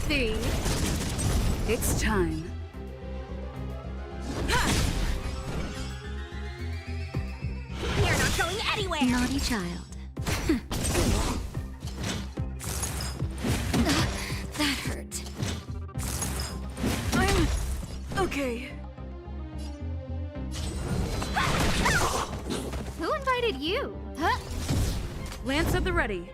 3. It's time. You're not going anywhere! Naughty child. That hurt. I'm okay. Who invited you? Huh? Lance at the ready.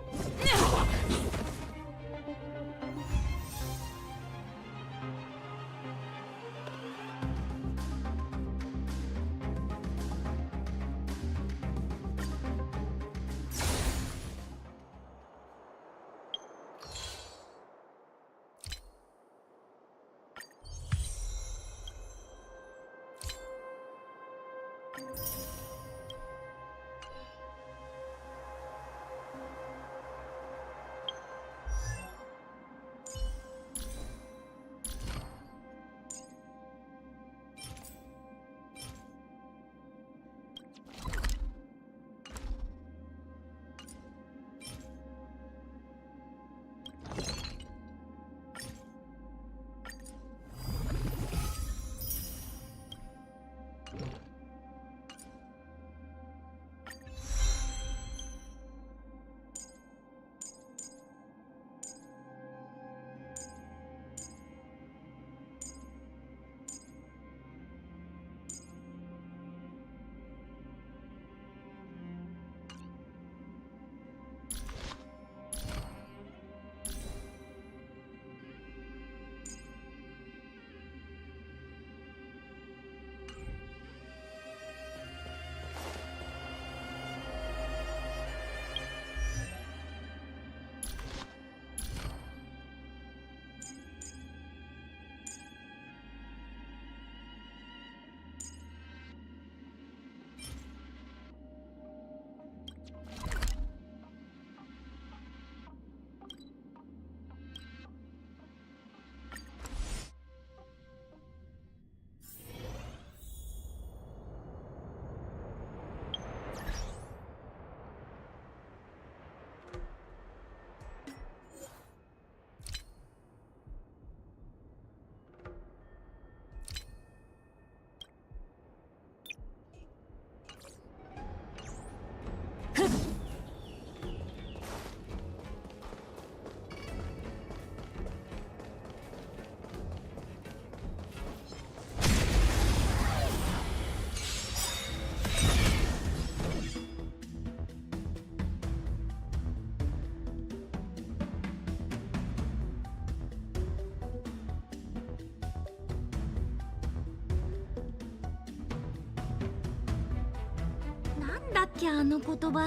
なんだっけあの言葉。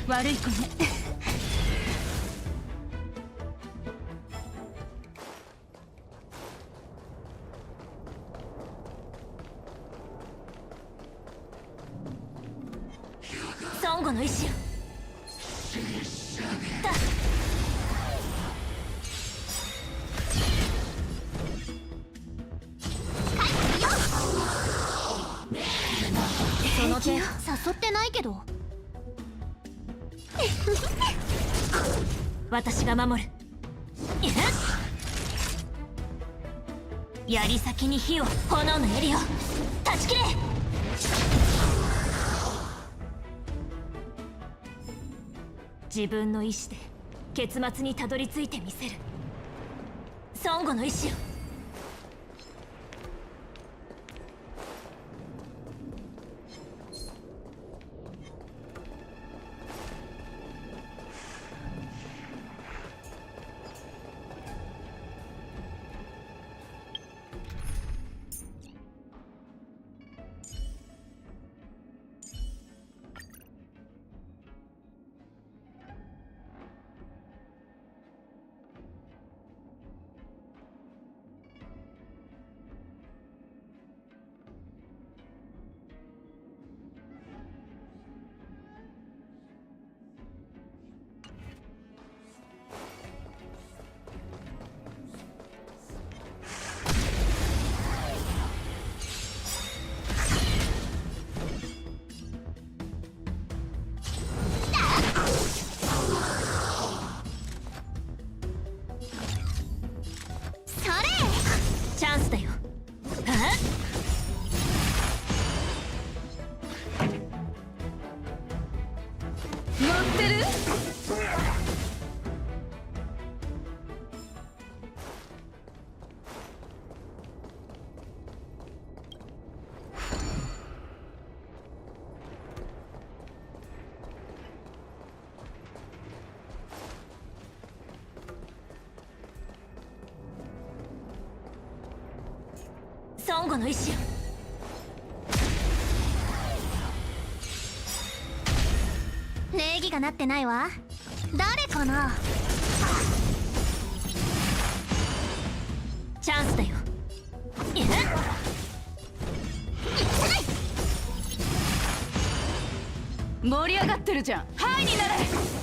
悪い子ね。孫悟の意志よ。その手誘ってないけど。私が守る。槍先に火を、炎の槍を断ち切れ。自分の意志で結末にたどり着いてみせる。孫悟の意志よ。悟の意志よ。礼儀がなってないわ。誰かな。チャンスだよ。盛り上がってるじゃん。ハイになれ。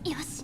よし。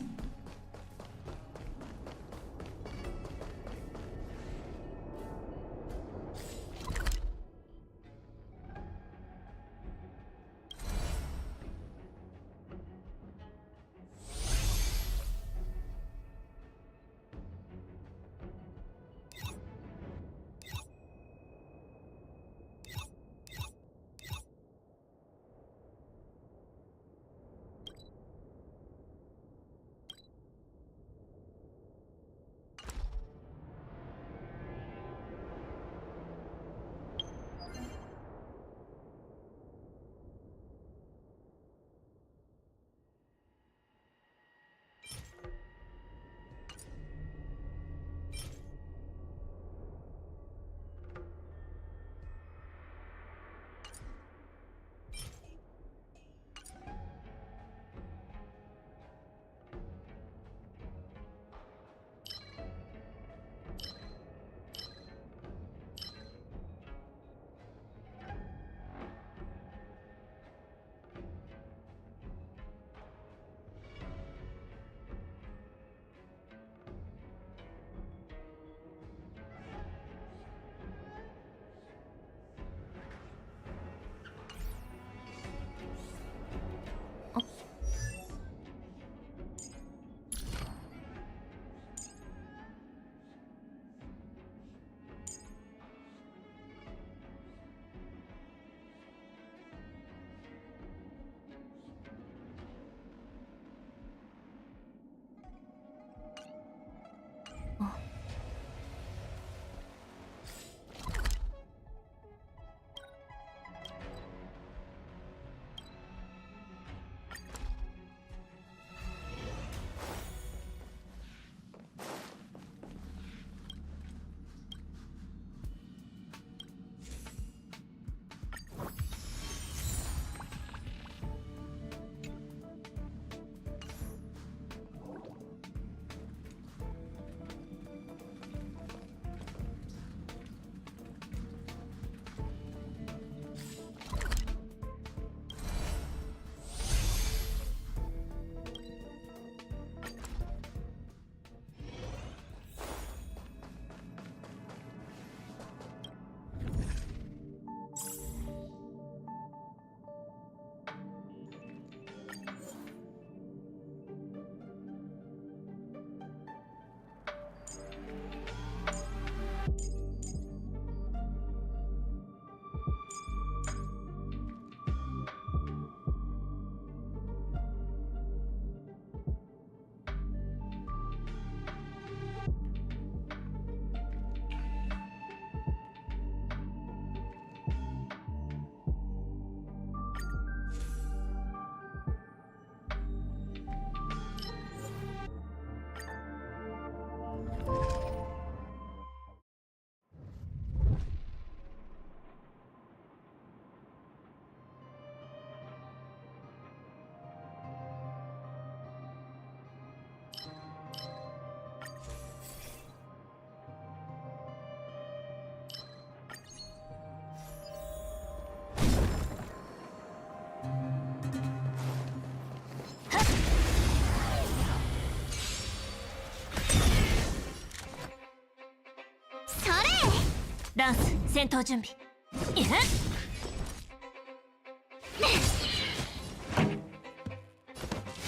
ランス戦闘準備。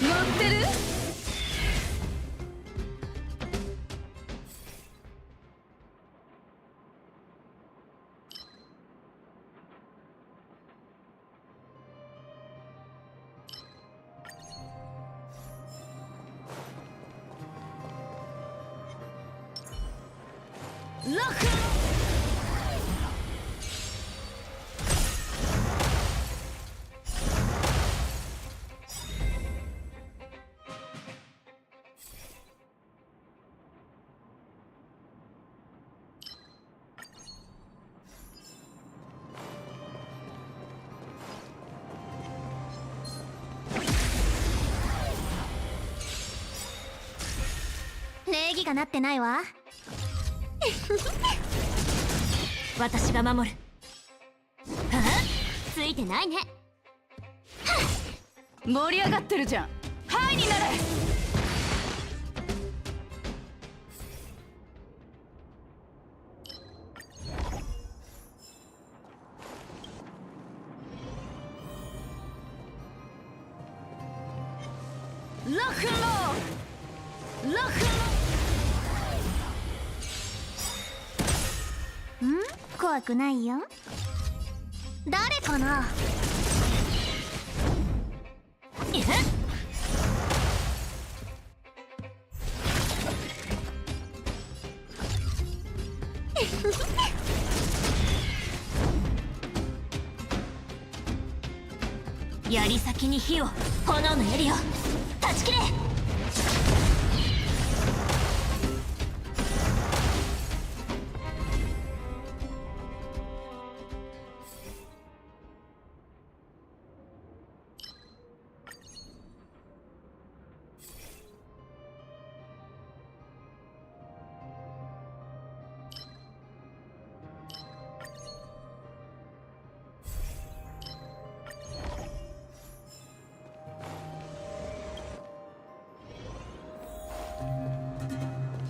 乗ってる？ロック。礼儀がなってないわ。私が守る。はあ、ついてないね。盛り上がってるじゃん。ハイになれ。ロックンロール。ロックンロール。怖くないよ。誰かな。槍先に火を、炎の槍を断ち切れ。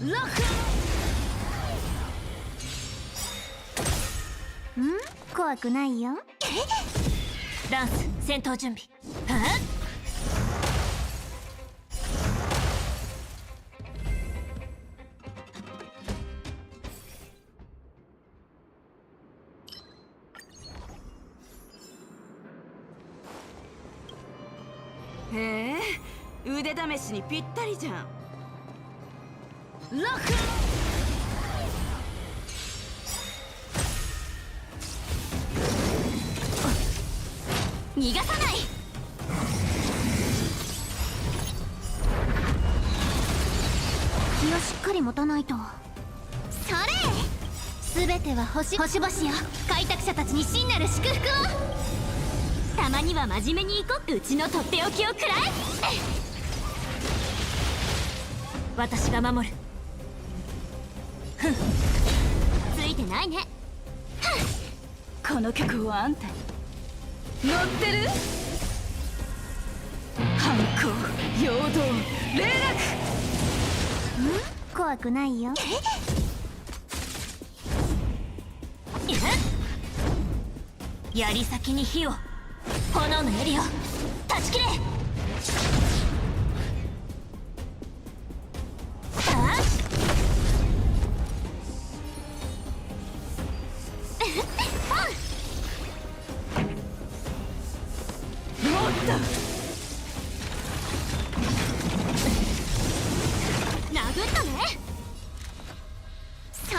ロック。怖くないよ。ランス戦闘準備。はあ、へえ、腕試しにぴったりじゃん。ロック。逃がさない。気をしっかり持たないと。それ。全ては星々よ。開拓者たちに真なる祝福を。たまには真面目に行こう。うちのとっておきを食らえ。私が守る。ふん、ついてないね。この曲はあんたに乗ってる？反抗、陽動、霊落。怖くないよ。槍先に火を、炎の槍を断ち切れ。殴ったね。それ。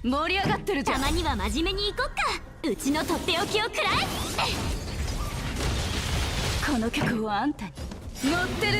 盛り上がってるじゃん。たまには真面目に行こっか。うちのとっておきを食らえ。この曲はあんたに乗ってる？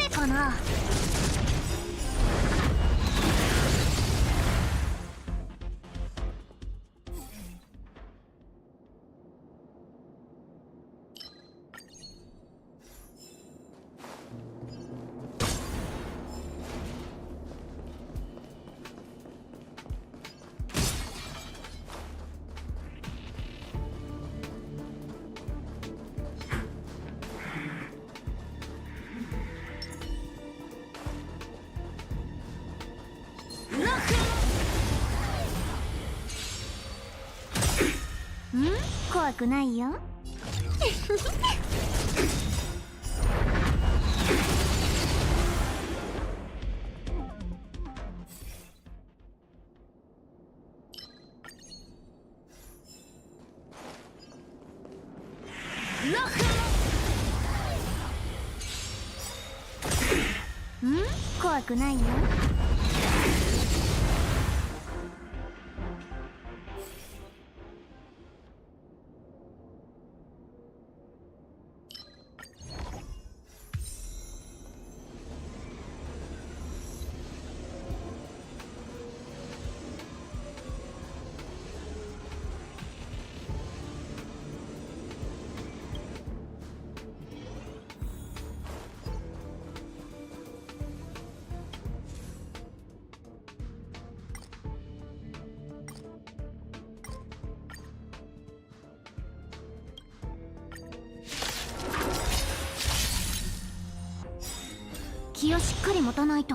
誰かな。怖くないよ。怖くないよ。気をしっかり持たないと。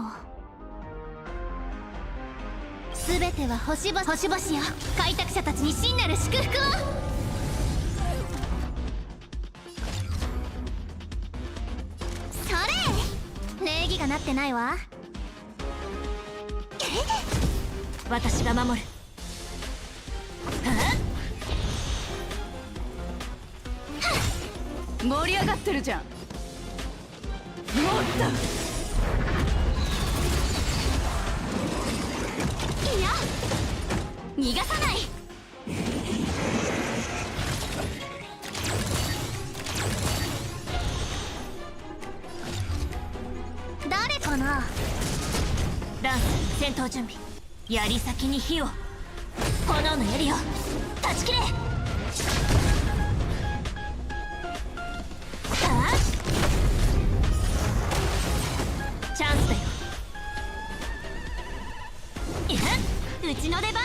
全ては星々よ。開拓者たちに真なる祝福を。それ礼儀がなってないわ。私が守る。盛り上がってるじゃん。もっといや逃がさない。誰かな。ランス戦闘準備。槍先に火を。炎の槍を断ち切れ。チャンスだよ。うちの出番。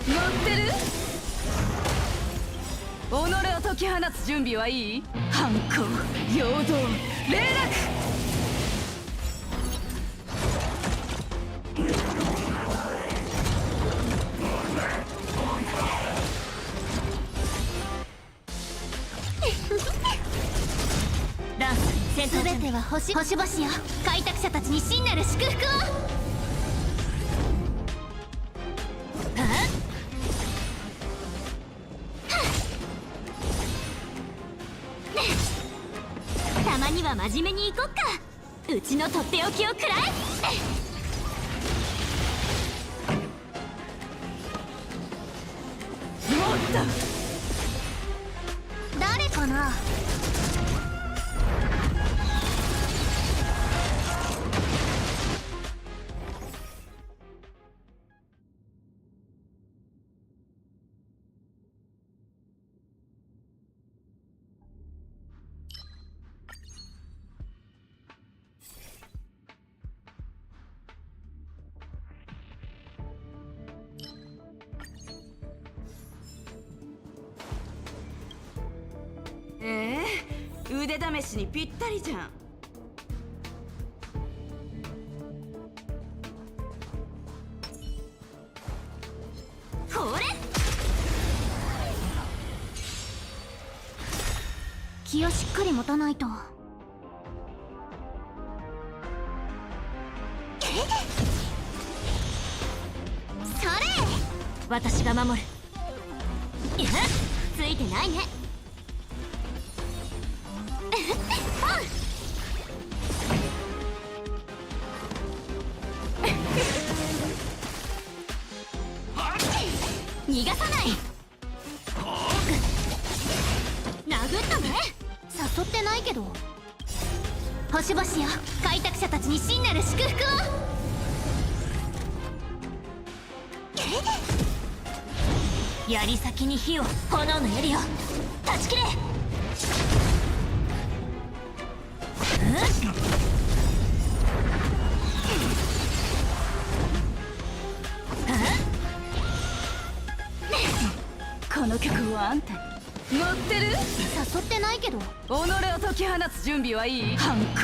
乗ってる？己を解き放つ準備はいい？反抗、陽動、霊落。ランス戦闘準備。全ては星々よ。開拓者たちに真なる祝福を。たまには真面目に行こっか。うちのとっておきを食らえ。もっと誰かな。腕試しにぴったりじゃん。これ気をしっかり持たないと。それ私が守る。ついてないね。逃がさない。誘ってないけど。星々よ、開拓者たちに真なる祝福を。槍先に火を、炎の槍を断ち切れ。この曲はあんたに乗ってる？誘ってないけど。己を解き放つ準備はいい？反抗、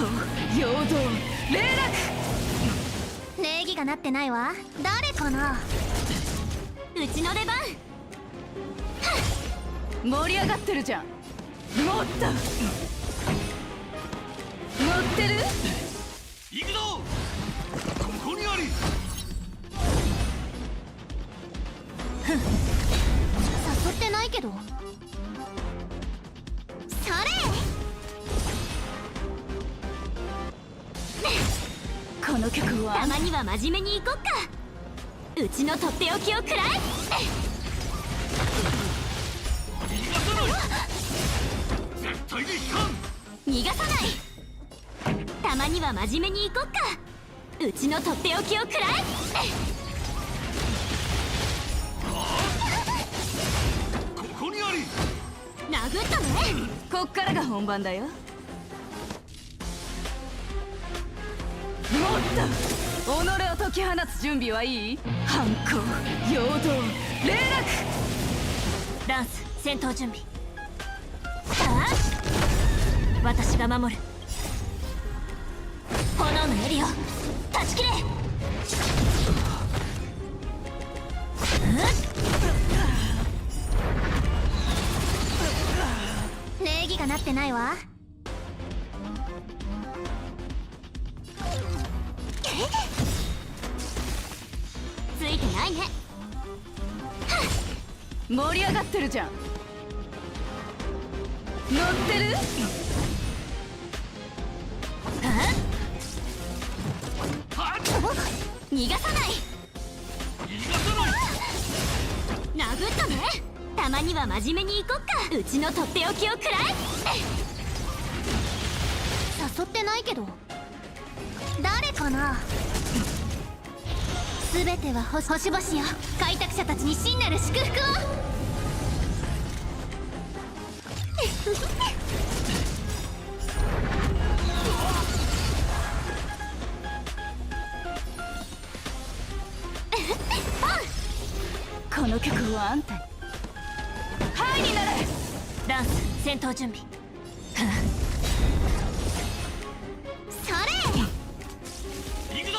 陽動、霊礼儀がなってないわ。誰かな。うちの出番。落盛り上がってるじゃん。もっと乗ってる？行くぞ。ここにあり。誘ってないけど。それ。この曲はたまには真面目に行こっか。うちのとっておきを食らえ。逃がさない。絶対に引かん。逃がさない。たまには真面目に行こっか。うちのとっておきを食らえ。ここにあり。殴ったね。こっからが本番だよ。もっと己を解き放つ準備はいい？反抗、陽動、霊ダンス戦闘準備。ああ、私が守る。炎の槍を断ち切れ。礼儀がなってないわ。ついてないね。盛り上がってるじゃん。乗ってる？逃がさない。逃がさない。殴ったね。たまには真面目に行こっか。うちのとっておきを食らえ。誘ってないけど。誰かな。全ては星々よ、開拓者たちに真なる祝福を。この曲はあんたに。はいになれ。ダンス戦闘準備。それ。行くぞ。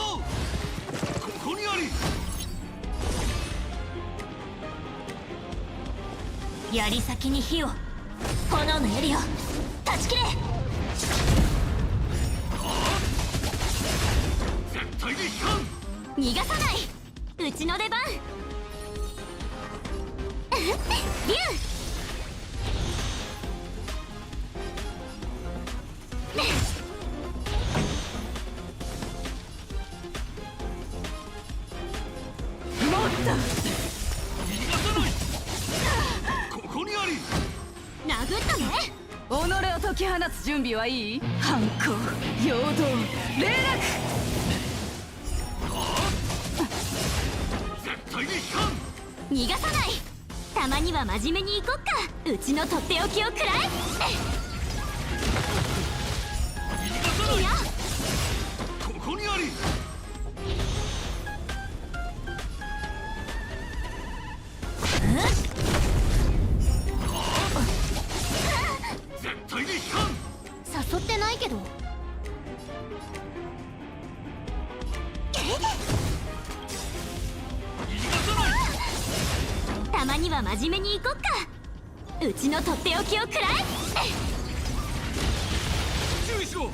ここにあり。槍先に火を、炎の槍を断ち切れ。絶対に引かん。逃がさない。うちの出番。竜。もっと逃がさない。ここにあり。殴ったね。己を解き放つ準備はいい？反抗、陽動、霊絶対に引かん。逃がさない。たまには真面目に行こっか。うちのとっておきを食らえ。逃がさない。いや、ここにあり。絶対に引かん。誘ってないけど。逃がさない。たまには真面目に行こっか。うちのとっておきを食らえ。注意しろ。こ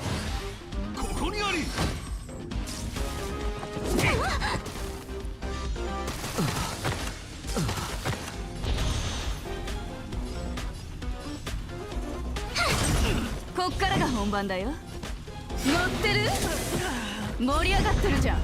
こにあり。こっからが本番だよ。乗ってる？盛り上がってるじゃん。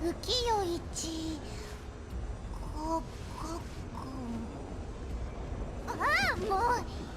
浮世一ここああもう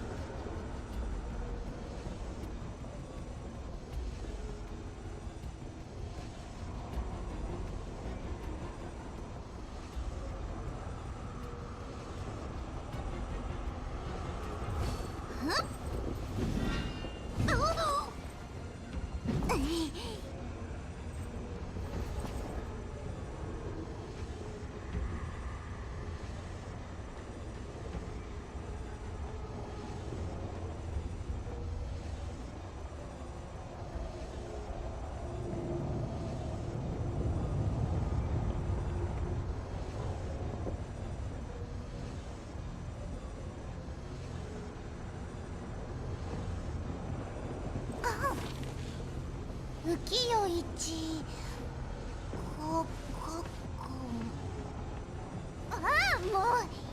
浮世一ここああもう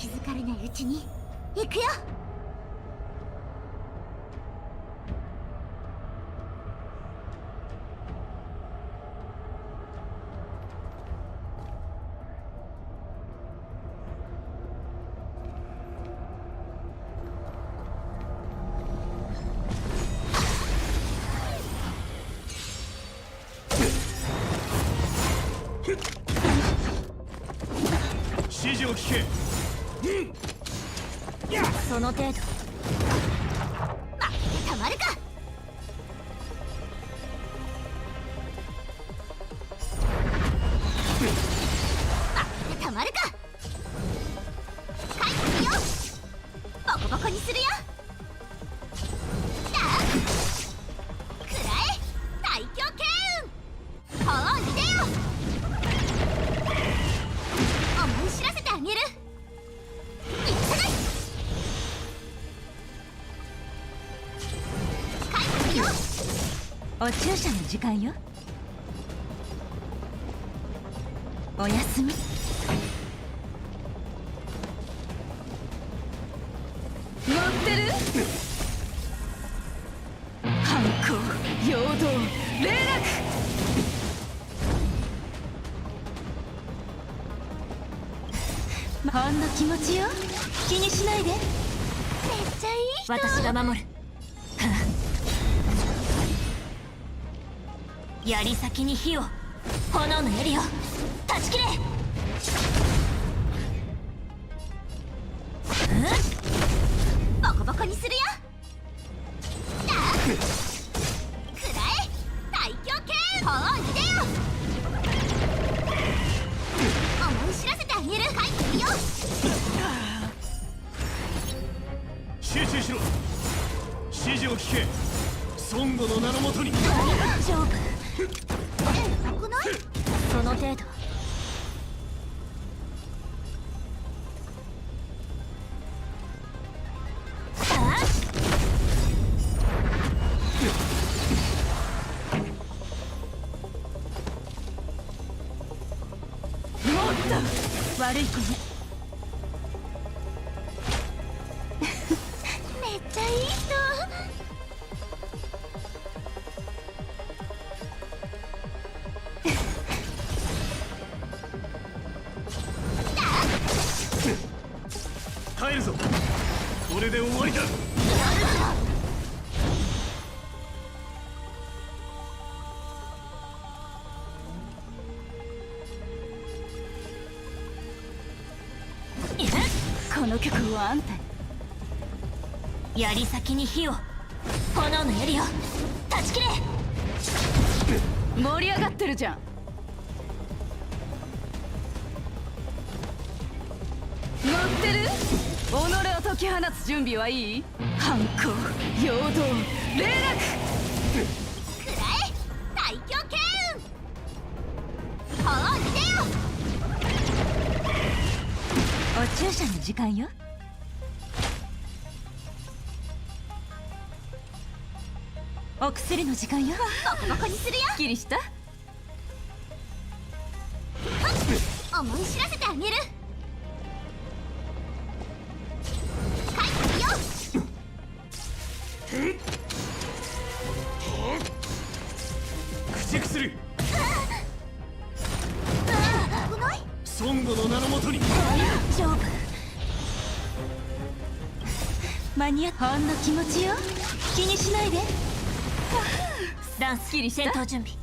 づかれないうちに行くよ。指示を聞け。その程度。まってたまるか。まってたまるか。帰ってよ。ボコボコにするよ。だあくらえ大狂慶雲。ほうに出よ。思い知らせてあげる。行かない。帰ってよ。お注射の時間よ。おやすみ。乗ってる？反抗、陽動、霊ほんの気持ちよ。気にしないで。めっちゃいい人。私が守る。槍先に火を、炎の槍を断ち切れ。ボコボコにするよ。だあくらえ大狂慶雲。ほうに出よ。思い知らせてあげる。帰ってよ。集中しろ。指示を聞け。孫悟の名のもとに。大丈夫。なくない？その程度。悪い子ね。めっちゃいい人。帰るぞ。これで終わりだ。この曲はあんたに。槍先に火を、炎の槍を断ち切れ。盛り上がってるじゃん。乗ってる？己を解き放つ準備はいい？反抗、陽動、霊くらえ大狂慶雲。ほうに出よ。お注射の時間よ。お薬の時間よ。ボコボコにするよ。すっきりした？思い知らせてあげる。帰ってよ。駆逐する。危ない。孫悟の名のもとに。大丈夫。間に合っほんの気持ちよ。気にしないで。ダンス戦闘準備。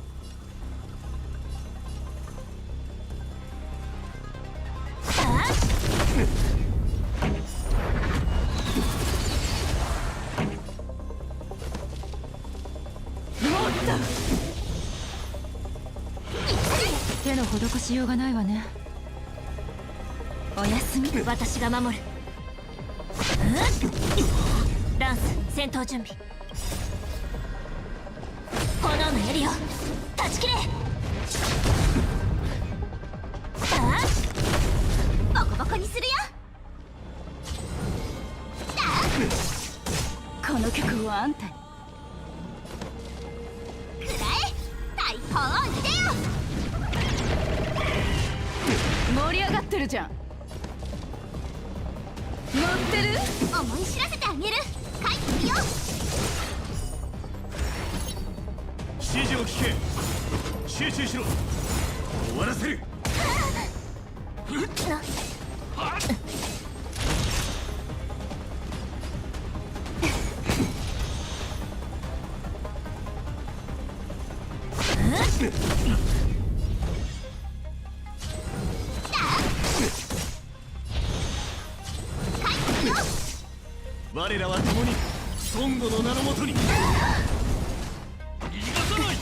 手の施しようがないわね。おやすみ。私が守る。ダンス戦闘準備。炎の槍を断ち切れ。ボコボコにするよ。この曲はあんたに。くらえ大砲に出よ。盛り上がってるじゃん。ってる。思い知らせてあげる。書いてみよう。指示を聞け。集中しろ。終わらせる。我らは共に孫悟の名のもとに逃がさない。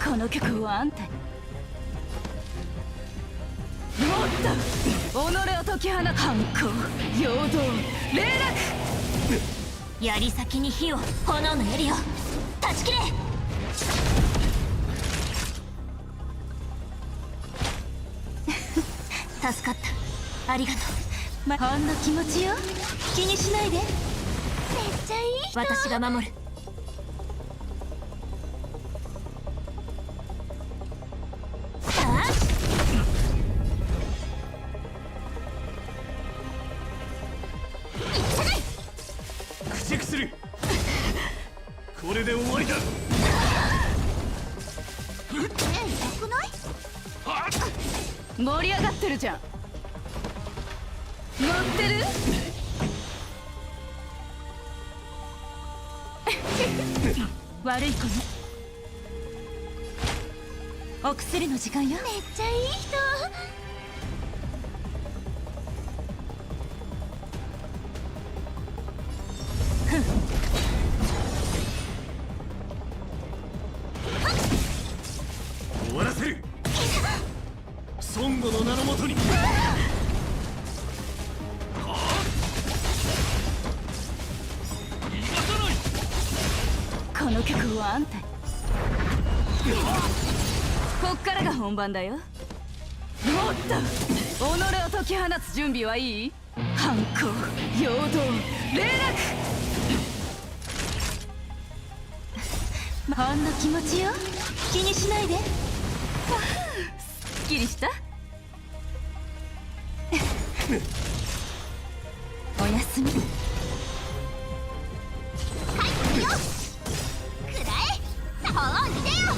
この曲はあんたに。もっと己を解き放つ。反抗、陽動、霊落。槍先に火を、炎の槍を断ち切れ。助かった。ありがとう。ほんの気持ちよ。気にしないで。めっちゃいい人。私が守る。駆逐する。これで終わりだ。痛くない？盛り上がってるじゃん。乗ってる。悪い子ね。お薬の時間よ。めっちゃいい人。終わらせる。孫悟の名のもとに。この曲はあんたに。こっからが本番だよ。もっと己を解き放つ準備はいい。反抗、陽動、霊落。ほんの気持ちよ。気にしないで。すっきりした。おやすみ。書いてみよう。くらえ。さあ、逃げよ。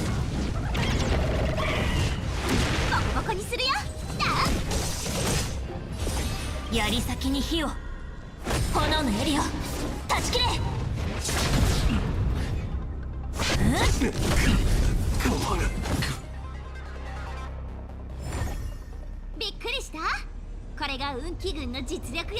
ボコボコにするよ。槍先に火を、炎の槍を断ち切れ。びっくりした？これが運気軍の実力よ。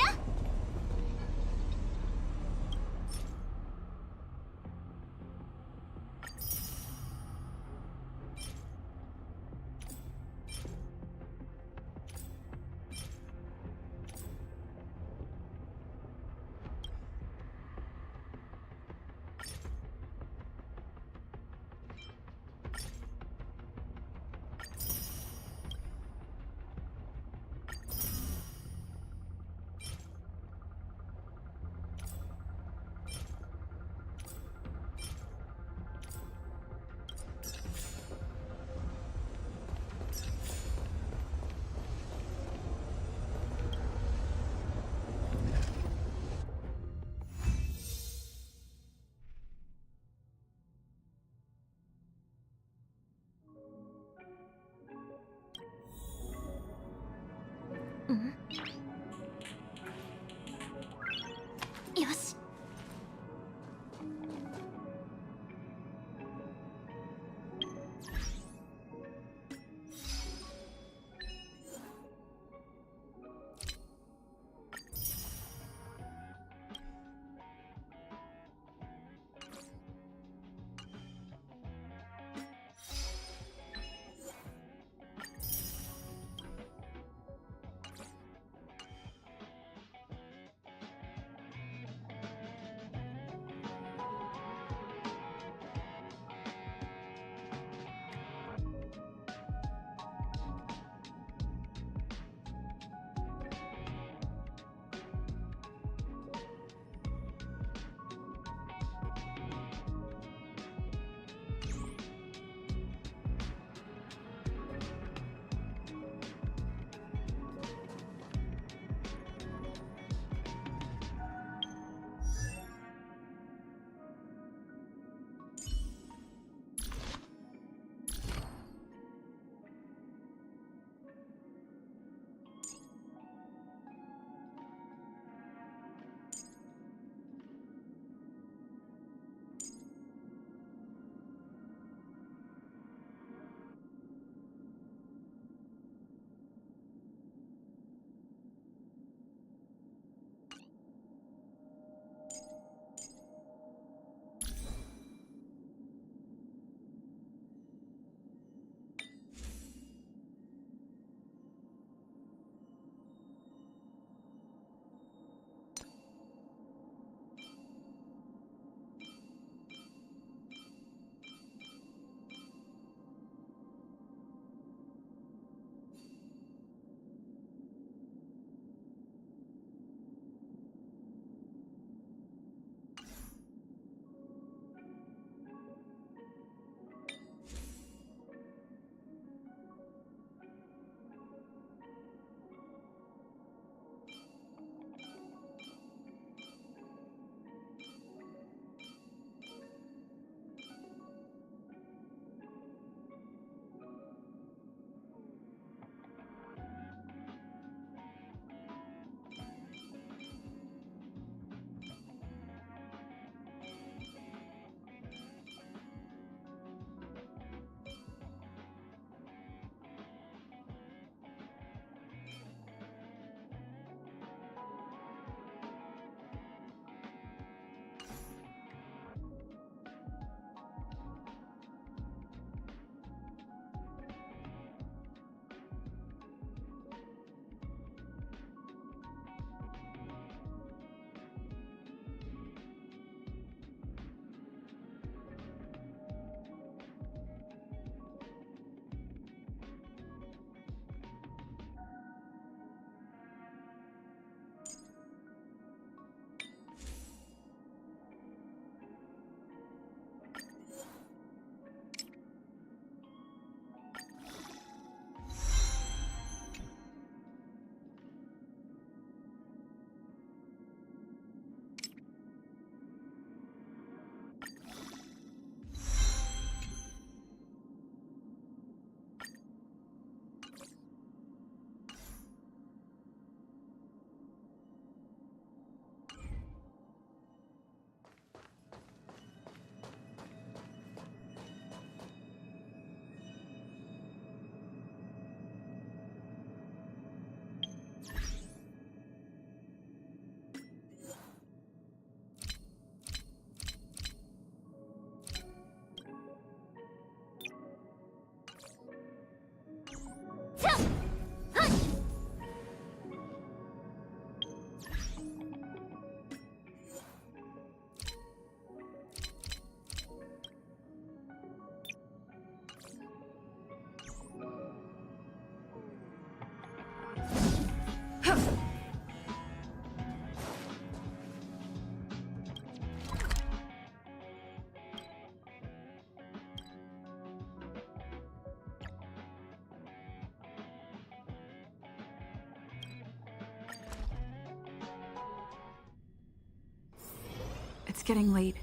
It's getting late.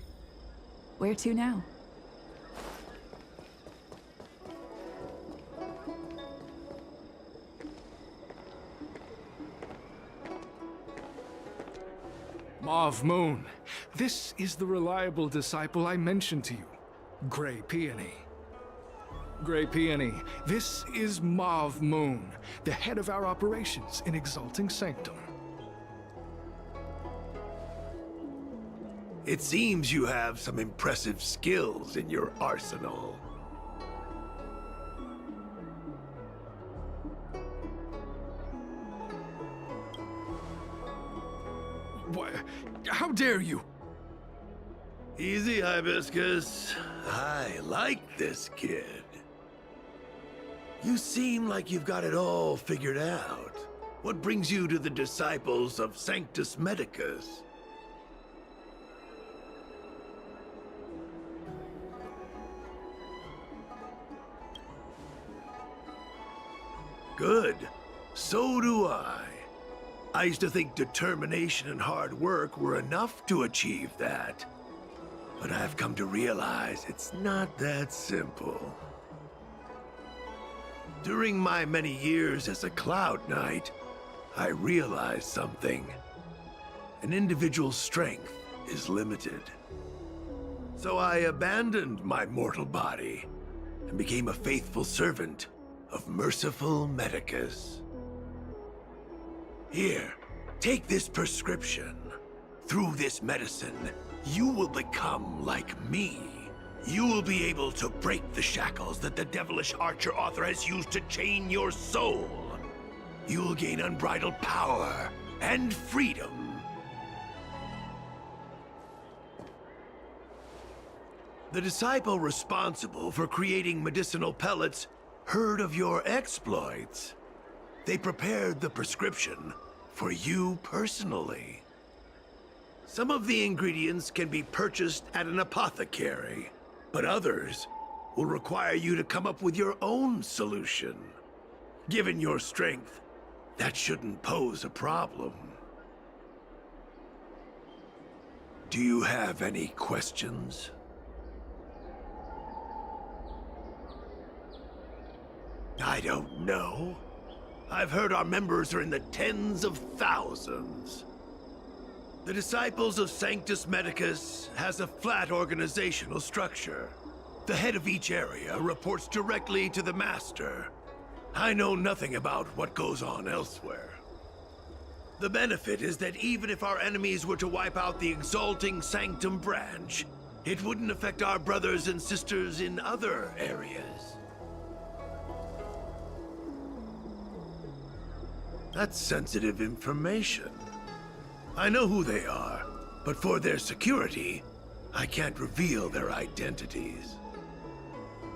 Where to now? Mauve Moon, this is the reliable disciple I mentioned to you, Grey Peony. Grey Peony, this is Mauve Moon, the head of our operations in Exalting Sanctum. It seems you have some impressive skills in your arsenal. What? How dare you? Easy, Hibiscus. I like this kid. You seem like you've got it all figured out. What brings you to the disciples of Sanctus Medicus? Good. So do I. I used to think determination and hard work were enough to achieve that. But I've come to realize it's not that simple. During my many years as a Cloud Knight, I realized something. An individual's strength is limited. So I abandoned my mortal body and became a faithful servant of merciful Medicus. Here, take this prescription. Through this medicine, you will become like me. You will be able to break the shackles that the devilish archer author has used to chain your soul. You will gain unbridled power and freedom. The disciple responsible for creating medicinal pellets heard of your exploits. They prepared the prescription for you personally. Some of the ingredients can be purchased at an apothecary, but others will require you to come up with your own solution. Given your strength, that shouldn't pose a problem. Do you have any questions? I don't know. I've heard our members are in the tens of thousands. The Disciples of Sanctus Medicus has a flat organizational structure. The head of each area reports directly to the Master. I know nothing about what goes on elsewhere. The benefit is that even if our enemies were to wipe out the Exalting Sanctum branch, it wouldn't affect our brothers and sisters in other areas. That's sensitive information. I know who they are, but for their security, I can't reveal their identities.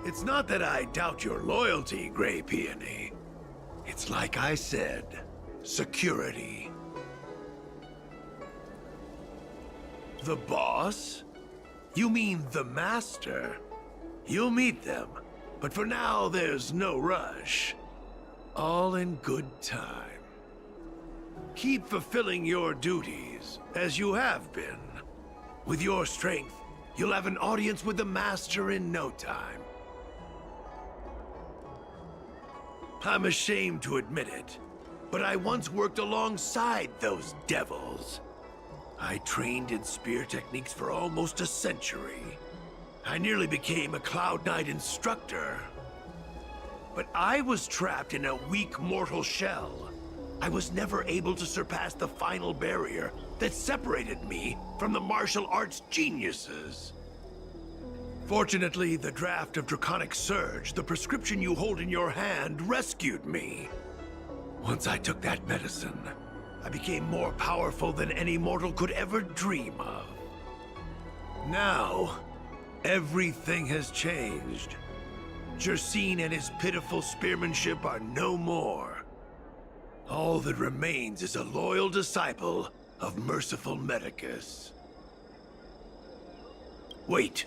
It's not that I doubt your loyalty, Grey Peony. It's like I said, security. The boss? You mean the Master? You'll meet them, but for now there's no rush. All in good time. Keep fulfilling your duties, as you have been. With your strength, you'll have an audience with the Master in no time. I'm ashamed to admit it, but I once worked alongside those devils. I trained in spear techniques for almost a century. I nearly became a Cloud Knight instructor. But I was trapped in a weak mortal shell. I was never able to surpass the final barrier that separated me from the martial arts geniuses. Fortunately, the draft of Draconic Surge, the prescription you hold in your hand, rescued me. Once I took that medicine, I became more powerful than any mortal could ever dream of. Now, everything has changed. Jersine and his pitiful spearmanship are no more. All that remains is a loyal disciple of merciful Medicus. Wait.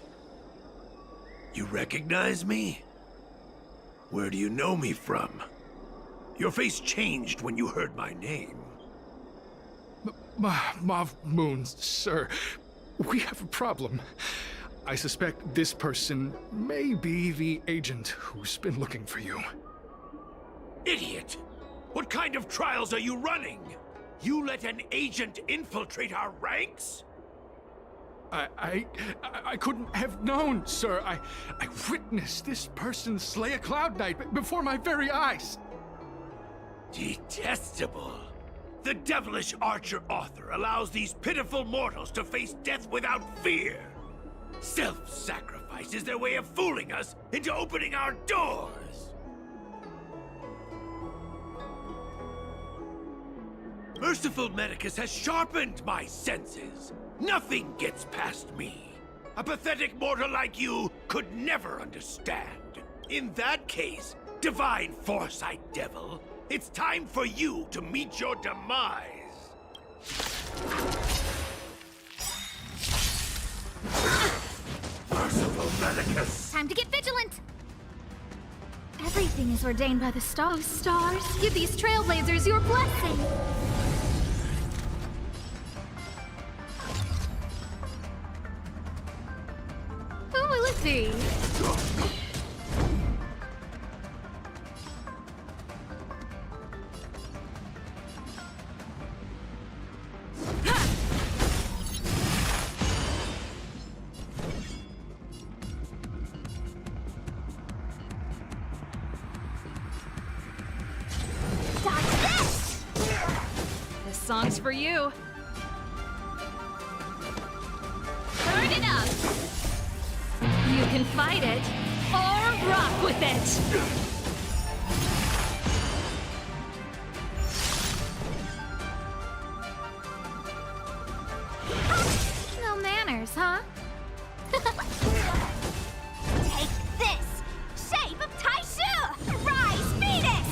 You recognize me? Where do you know me from? Your face changed when you heard my name. Mauve Moon, sir. we have a problem. I suspect this person may be the agent who's been looking for you. Idiot! What kind of trials are you running? You let an agent infiltrate our ranks? I couldn't have known, sir. I witnessed this person slay a Cloud Knight before my very eyes. Detestable. The devilish archer author allows these pitiful mortals to face death without fear. Self-sacrifice is their way of fooling us into opening our doors. Merciful Medicus has sharpened my senses. Nothing gets past me. A pathetic mortal like you could never understand. In that case, Divine Foresight Devil, it's time for you to meet your demise. Merciful Medicus! Time to get vigilant! Everything is ordained by the stars. Stars, give these trailblazers your blessing! Who will it be? This song's for you. Turn it up! You can fight it, or rock with it! No manners, huh? Take this! Shape of Taishu! Rise, Venus!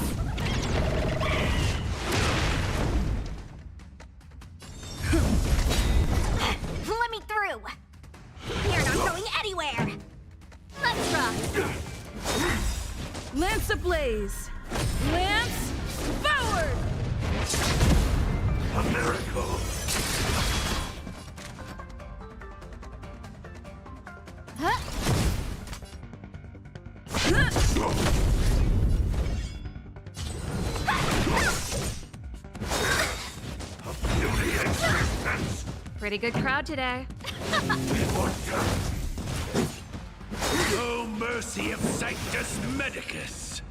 Let me through! You're not going anywhere! Let's rock! Lance ablaze. Lance forward. A miracle! Huh? Pretty good crowd today. Oh, mercy of Sanctus Medicus!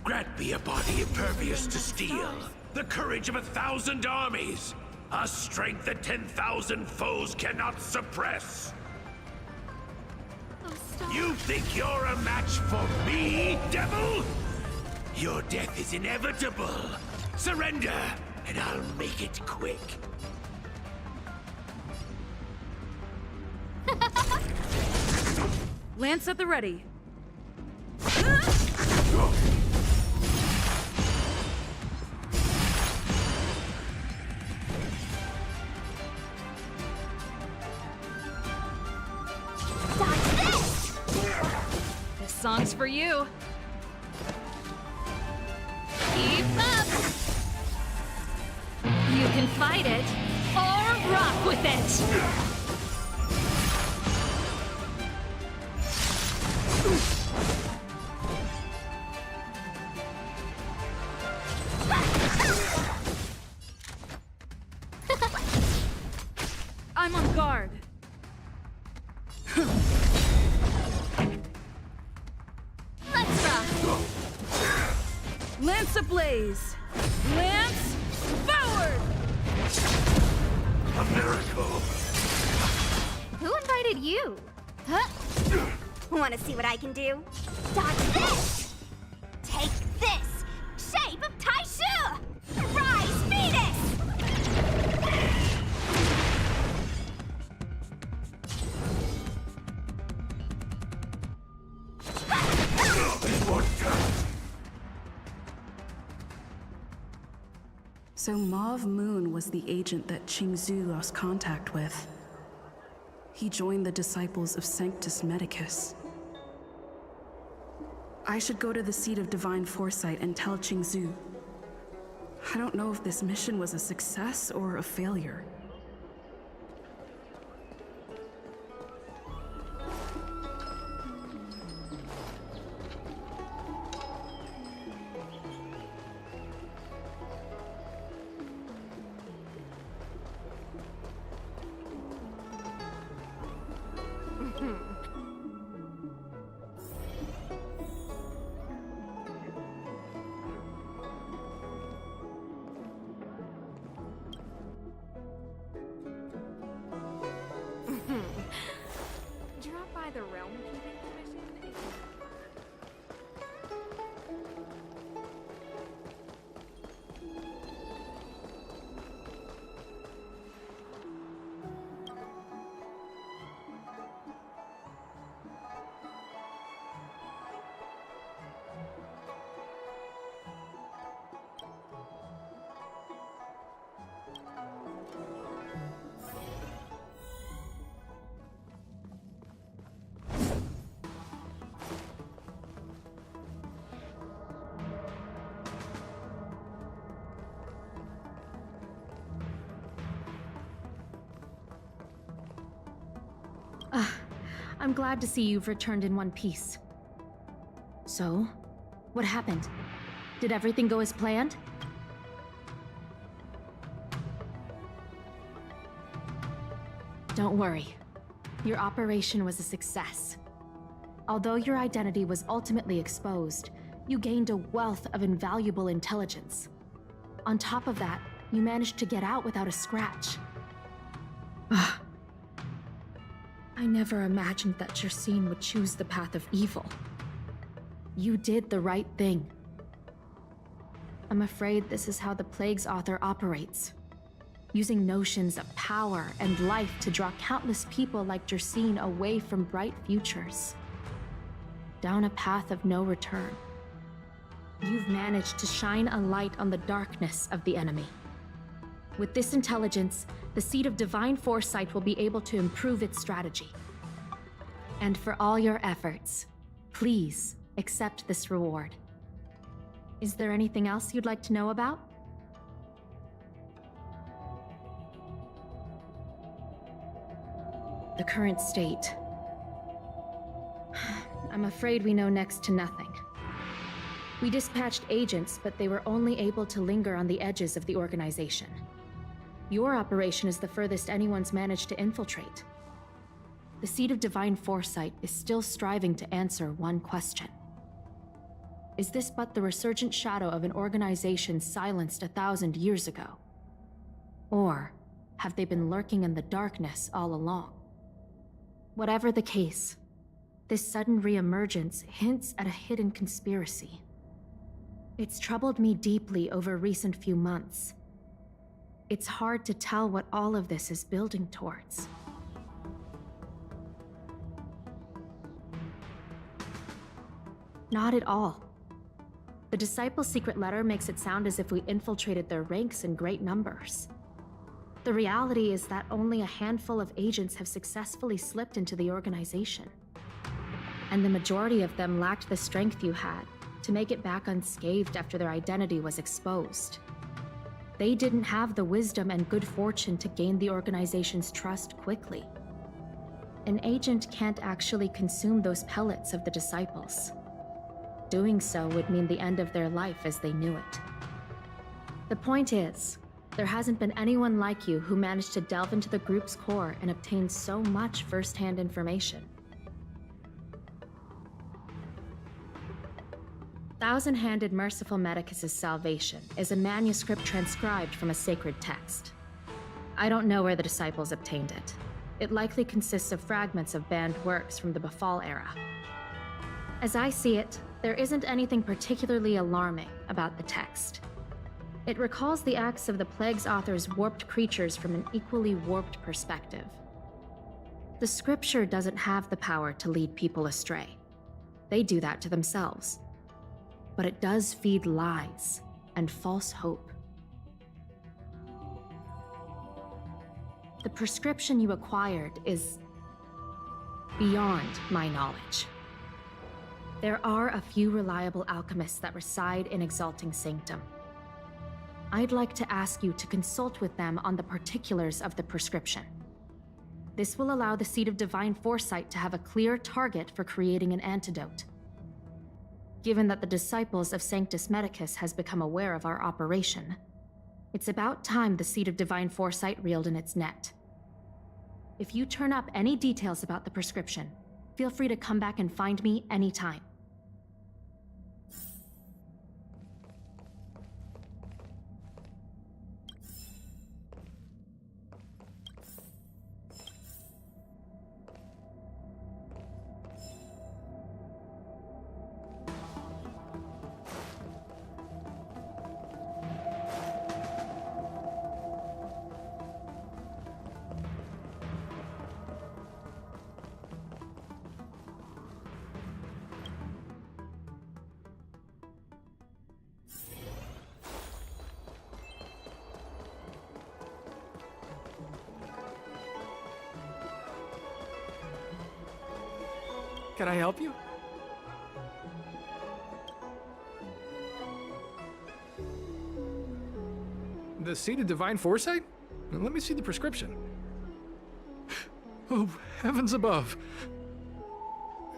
Grant me a body impervious to steel, the courage of 1,000 armies, a strength that 10,000 foes cannot suppress. Oh, stop. You think you're a match for me, devil? Your death is inevitable. Surrender, and I'll make it quick. Lance at the ready. This song's for you. Keep up! You can fight it, or rock with it! I'm on guard. Let's rock! Lance ablaze. Lance forward. A miracle! Who invited you? Huh? Want to see what I can do? Dodge this! Take this! Shape of Taishu! Rise, Venus! So Mauve Moon was the agent that Qingzhu lost contact with. He joined the disciples of Sanctus Medicus. I should go to the seat of Divine Foresight and tell Qingzhu. I don't know if this mission was a success or a failure. I'm glad to see you've returned in one piece. So, what happened? Did everything go as planned? Don't worry. Your operation was a success. Although your identity was ultimately exposed, you gained a wealth of invaluable intelligence. On top of that, you managed to get out without a scratch. I never imagined that Jersine would choose the path of evil. You did the right thing. I'm afraid this is how the Plague's author operates. Using notions of power and life to draw countless people like Jersine away from bright futures. Down a path of no return. You've managed to shine a light on the darkness of the enemy. With this intelligence, the Seed of Divine Foresight will be able to improve its strategy. And for all your efforts, please accept this reward. Is there anything else you'd like to know about? The current state. I'm afraid we know next to nothing. We dispatched agents, but they were only able to linger on the edges of the organization. Your operation is the furthest anyone's managed to infiltrate. The Seed of Divine Foresight is still striving to answer one question. Is this but the resurgent shadow of an organization silenced 1,000 years ago? Or have they been lurking in the darkness all along? Whatever the case, this sudden reemergence hints at a hidden conspiracy. It's troubled me deeply over recent few months. It's hard to tell what all of this is building towards. Not at all. The Disciples' secret letter makes it sound as if we infiltrated their ranks in great numbers. The reality is that only a handful of agents have successfully slipped into the organization. And the majority of them lacked the strength you had to make it back unscathed after their identity was exposed. They didn't have the wisdom and good fortune to gain the organization's trust quickly. An agent can't actually consume those pellets of the Disciples. Doing so would mean the end of their life as they knew it. The point is, there hasn't been anyone like you who managed to delve into the group's core and obtain so much first-hand information. Thousand-Handed Merciful Medicus's Salvation is a manuscript transcribed from a sacred text. I don't know where the Disciples obtained it. It likely consists of fragments of banned works from the Befall era. As I see it, there isn't anything particularly alarming about the text. It recalls the acts of the Plague's author's warped creatures from an equally warped perspective. The scripture doesn't have the power to lead people astray. They do that to themselves. But it does feed lies and false hope. The prescription you acquired is beyond my knowledge. There are a few reliable alchemists that reside in Exalting Sanctum. I'd like to ask you to consult with them on the particulars of the prescription. This will allow the Seed of Divine Foresight to have a clear target for creating an antidote. Given that the Disciples of Sanctus Medicus has become aware of our operation, it's about time the Seed of Divine Foresight reeled in its net. If you turn up any details about the prescription, feel free to come back and find me anytime. Can I help you? The Seed of Divine Foresight? Let me see the prescription. Oh, heavens above.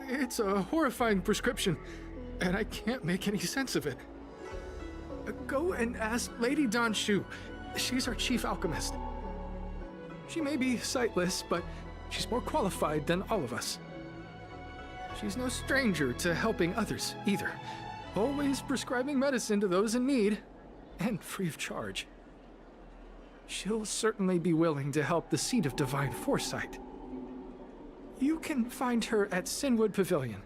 It's a horrifying prescription, and I can't make any sense of it. Go and ask Lady Dan Shu. She's our chief alchemist. She may be sightless, but she's more qualified than all of us. She's no stranger to helping others, either. Always prescribing medicine to those in need, and free of charge. She'll certainly be willing to help the Seat of Divine Foresight. You can find her at Sinwood Pavilion.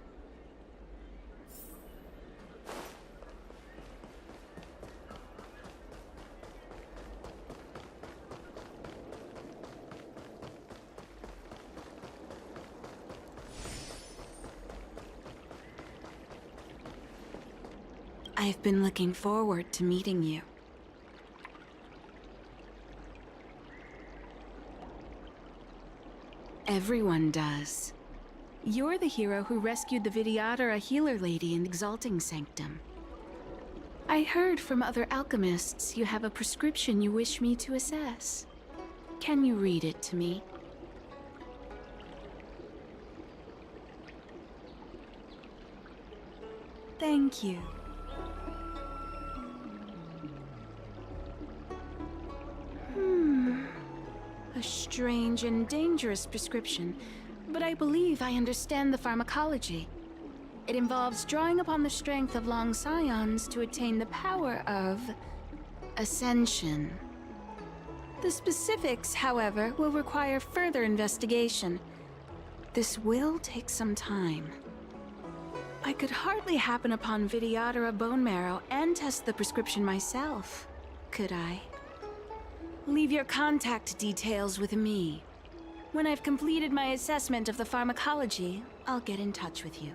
I've been looking forward to meeting you. Everyone does. You're the hero who rescued the Vidyadhara healer lady in Exalting Sanctum. I heard from other alchemists you have a prescription you wish me to assess. Can you read it to me? Thank you. A strange and dangerous prescription, but I believe I understand the pharmacology. It involves drawing upon the strength of long scions to attain the power of ascension. The specifics, however, will require further investigation. This will take some time. I could hardly happen upon Vidyadhara bone marrow and test the prescription myself, could I? Leave your contact details with me. When I've completed my assessment of the pharmacology, I'll get in touch with you.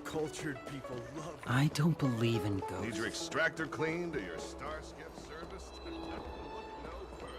Cultured people love it. I don't believe in Need ghosts. your extractor cleaned or your Starskip serviced? Look no further.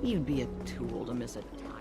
You'd be a tool to miss a tile.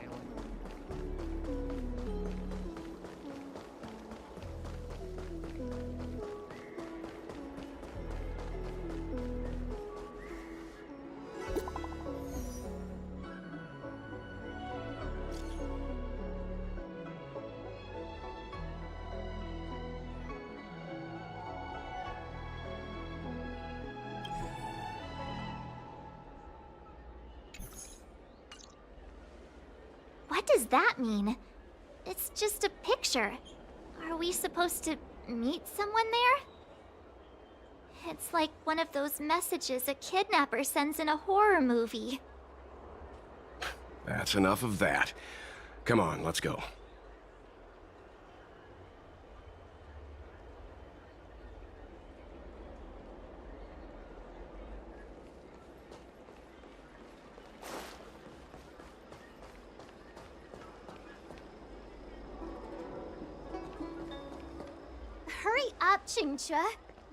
What does that mean? It's just a picture. Are we supposed to meet someone there? It's like one of those messages a kidnapper sends in a horror movie. That's enough of that. Come on, let's go. Hurry up, Qingque.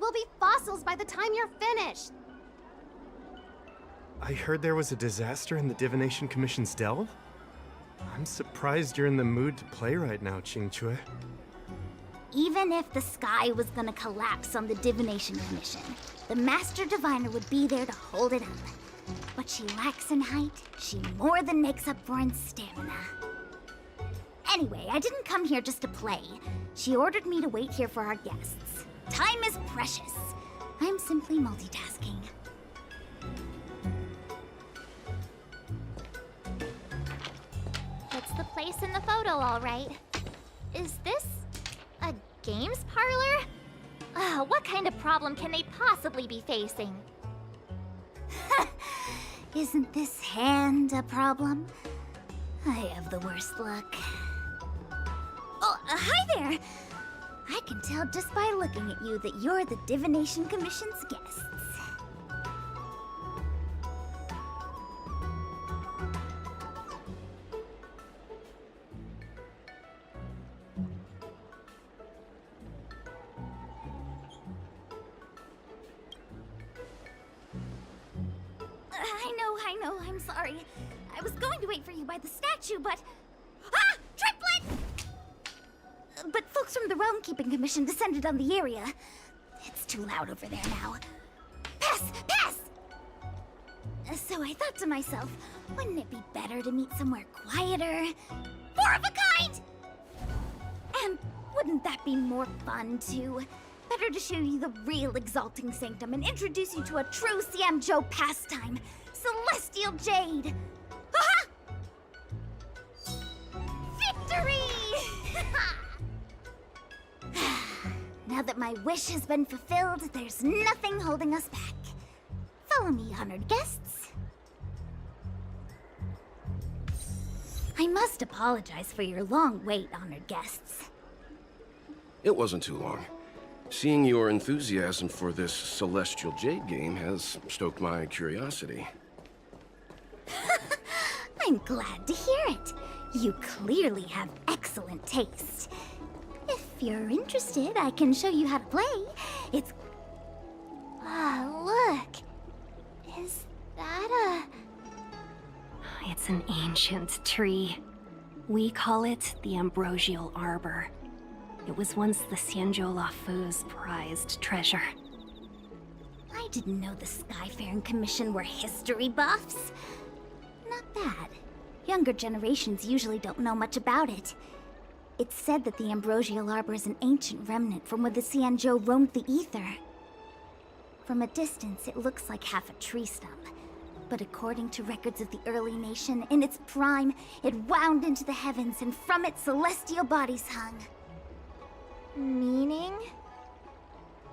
We'll be fossils by the time you're finished. I heard there was a disaster in the Divination Commission's delve? I'm surprised you're in the mood to play right now, Qingque. Even if the sky was gonna collapse on the Divination Commission, the Master Diviner would be there to hold it up. What she lacks in height, she more than makes up for in stamina. Anyway, I didn't come here just to play. She ordered me to wait here for our guests. Time is precious. I'm simply multitasking. It's the place in the photo, all right. Is this a games parlor? What kind of problem can they possibly be facing? Isn't this hand a problem? I have the worst luck. Oh, hi there! I can tell just by looking at you that you're the Divination Commission's guests. I know, I'm sorry. I was going to wait for you by the statue, but... Ah! Triplet! But folks from the Realm Keeping Commission descended on the area. It's too loud over there now. Pass! Pass! So I thought to myself, wouldn't it be better to meet somewhere quieter? More of a kind! And wouldn't that be more fun, too? Better to show you the real Exalting Sanctum and introduce you to a true Xianzhou pastime, Celestial Jade! Aha! Victory! Now that my wish has been fulfilled, there's nothing holding us back. Follow me, honored guests. I must apologize for your long wait, honored guests. It wasn't too long. Seeing your enthusiasm for this Celestial Jade game has stoked my curiosity. I'm glad to hear it. You clearly have excellent taste. If you're interested, I can show you how to play. It's... look. Is that a... It's an ancient tree. We call it the Ambrosial Arbor. It was once the Xianzhou Lafu's prized treasure. I didn't know the Skyfaring Commission were history buffs. Not bad. Younger generations usually don't know much about it. It's said that the Ambrosial Arbor is an ancient remnant from when the Xianzhou roamed the ether. From a distance, it looks like half a tree stump. But according to records of the early nation, in its prime, it wound into the heavens and from it celestial bodies hung. Meaning?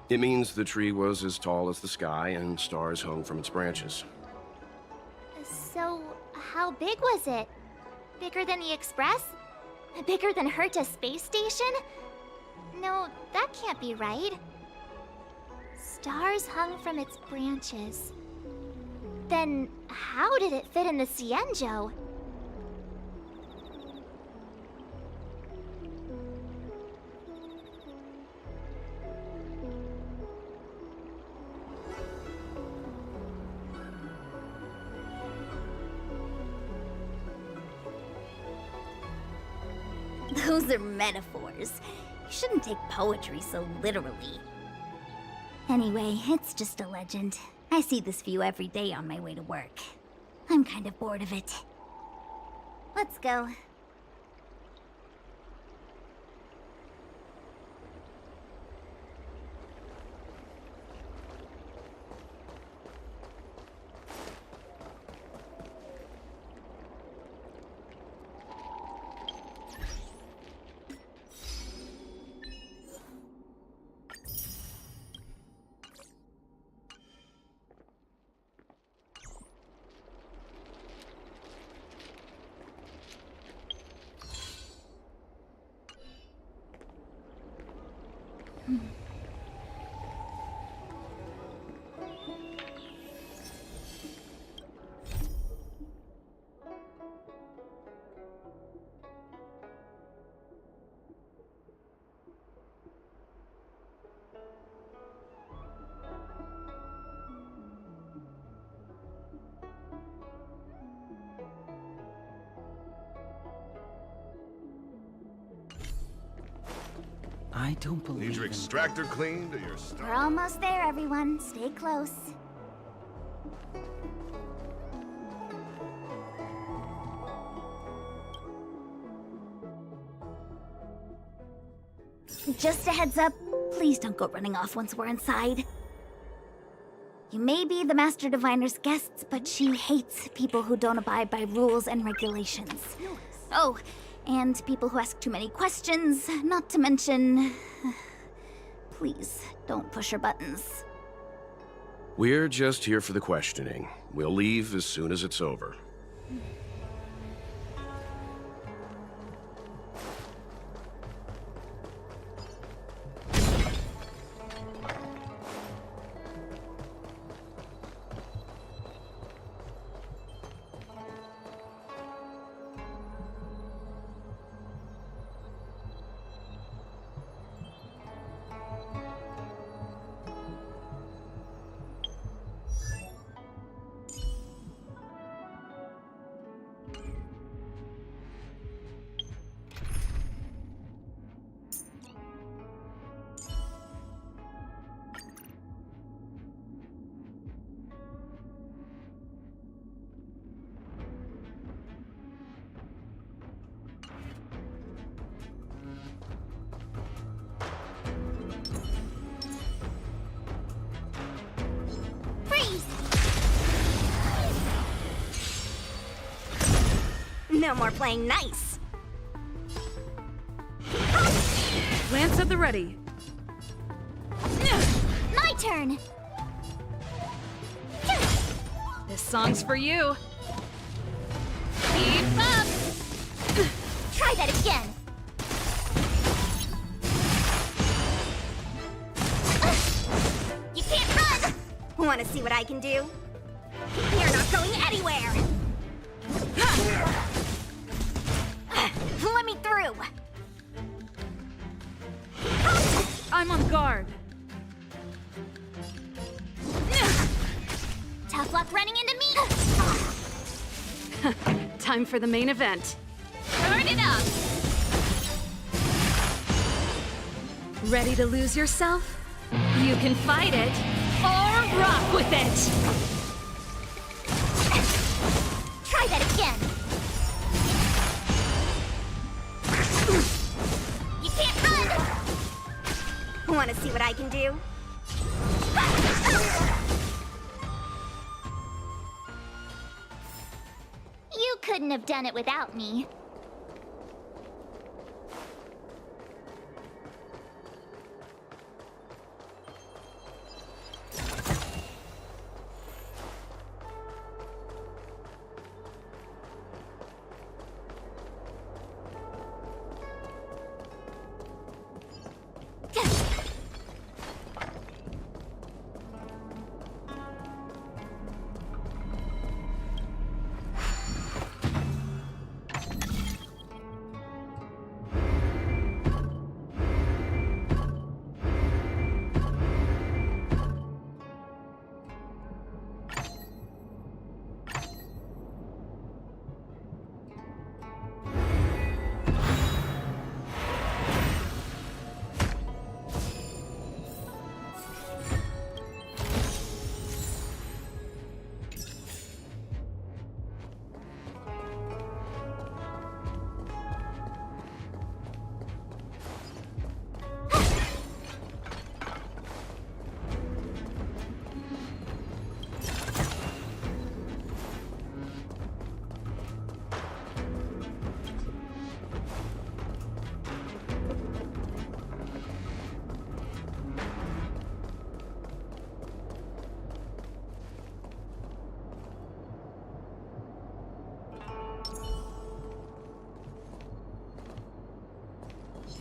It means the tree was as tall as the sky and stars hung from its branches. So, how big was it? Bigger than the Express? Bigger than Herta Space Station? No, that can't be right. Stars hung from its branches. Then, how did it fit in the Xianzhou? Those are metaphors. You shouldn't take poetry so literally. Anyway, it's just a legend. I see this view every day on my way to work. I'm kind of bored of it. Let's go. I don't believe Need your extractor cleaned or your star? We're almost there, everyone. Stay close. Just a heads up, please don't go running off once we're inside. You may be the Master Diviner's guests, but she hates people who don't abide by rules and regulations. Oh, and people who ask too many questions, not to mention... Please, don't push her buttons. We're just here for the questioning. We'll leave as soon as it's over. No more playing nice. Lance at the ready. My turn. This song's for you. Keep up. Try that again. You can't run. Want to see what I can do? You're not going anywhere. Let me through. I'm on guard. Tough luck running into me. Time for the main event. Turn it up. Ready to lose yourself? You can fight it or rock with it. Try that again. You can't run. Want to see what I can do? You couldn't have done it without me.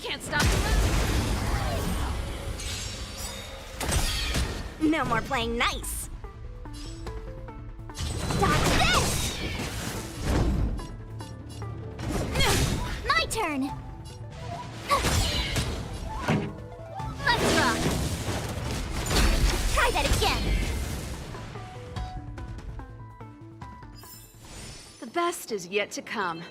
Can't stop the move. No more playing nice. Dodge this! My turn! Let's rock! Try that again! The best is yet to come.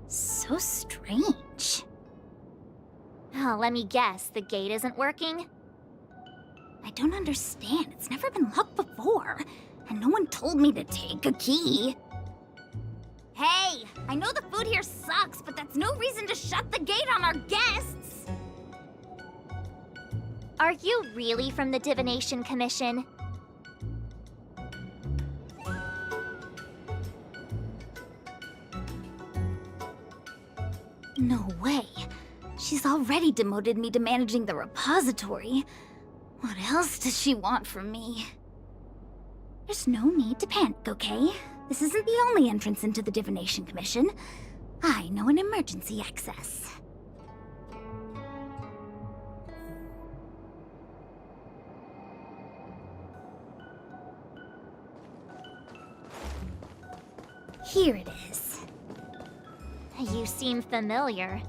So strange. Oh, let me guess, the gate isn't working? I don't understand. It's never been locked before, and no one told me to take a key. Hey, I know the food here sucks, but that's no reason to shut the gate on our guests! Are you really from the Divination Commission? No way. She's already demoted me to managing the repository. What else does she want from me? There's no need to panic, okay? This isn't the only entrance into the Divination Commission. I know an emergency access. Here it is. You seem familiar.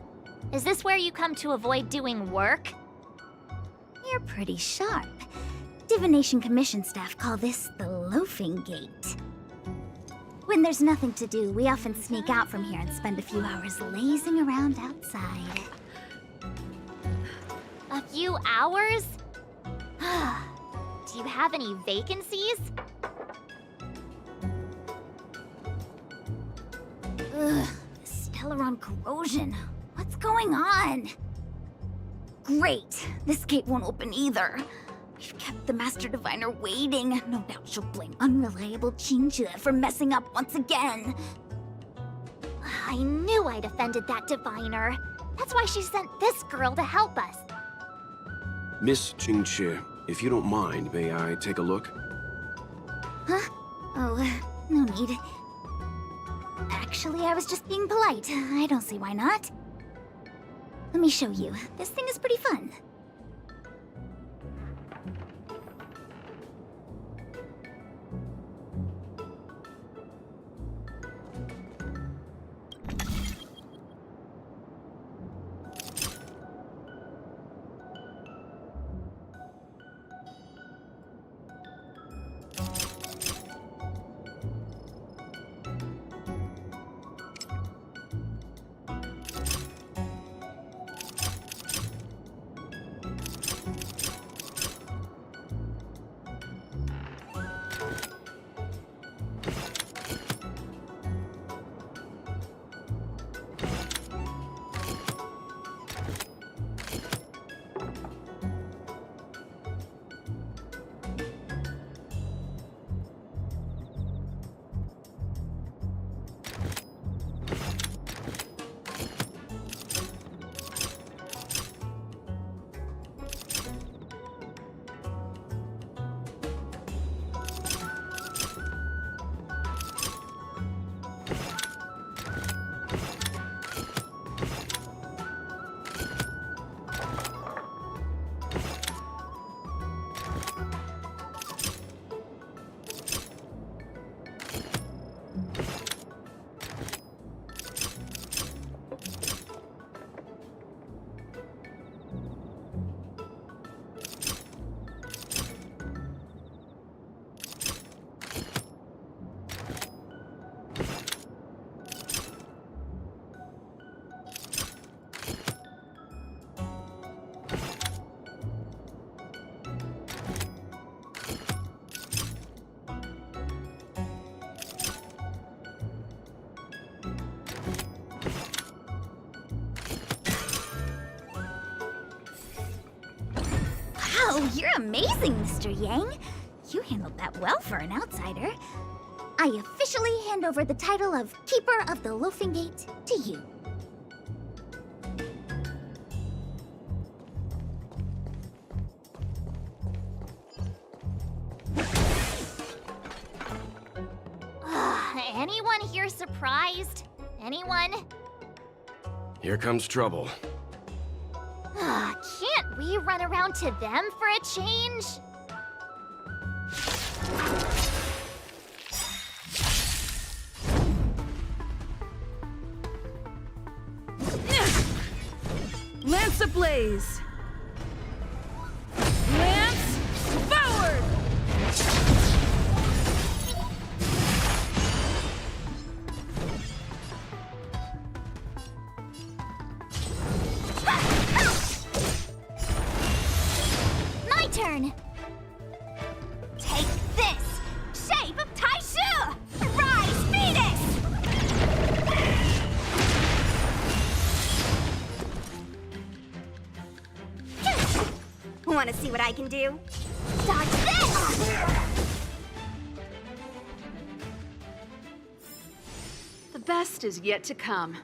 Is this where you come to avoid doing work? You're pretty sharp. Divination Commission staff call this the loafing gate. When there's nothing to do, we often sneak out from here and spend a few hours lazing around outside. A few hours? Do you have any vacancies? Ugh, Stellaron corrosion. What's going on? Great. This gate won't open either. We've kept the Master Diviner waiting. No doubt she'll blame unreliable Qingzhe for messing up once again. I knew I'd offended that Diviner. That's why she sent this girl to help us. Miss Qingzhe, if you don't mind, may I take a look? Huh? Oh, no need. Actually, I was just being polite. I don't see why not. Let me show you. This thing is pretty fun. Wow, you're amazing, Mr. Yang. You handled that well for an outsider. I officially hand over the title of Keeper of the Loafing Gate to you. Anyone here surprised? Anyone? Here comes trouble. Can't we run around to them for a change? Lance ablaze! Lance forward! My turn! Take this! Shape of Taishu! Rise, Phoenix! Wanna see what I can do? Dodge this! The best is yet to come.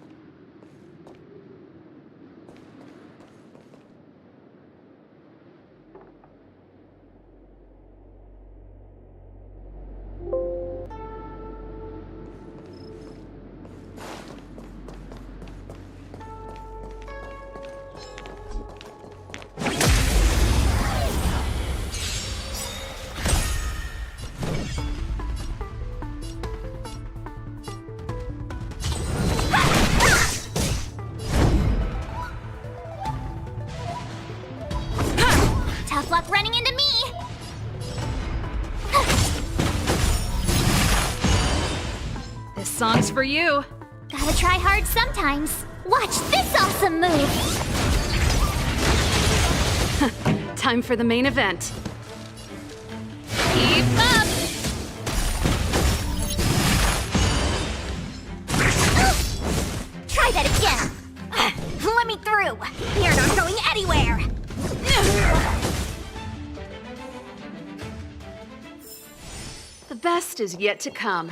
Tough luck running into me! This song's for you. Gotta try hard sometimes. Watch this awesome move! Time for the main event. Keep up! Try that again! Let me through! You're not going anywhere! The best is yet to come.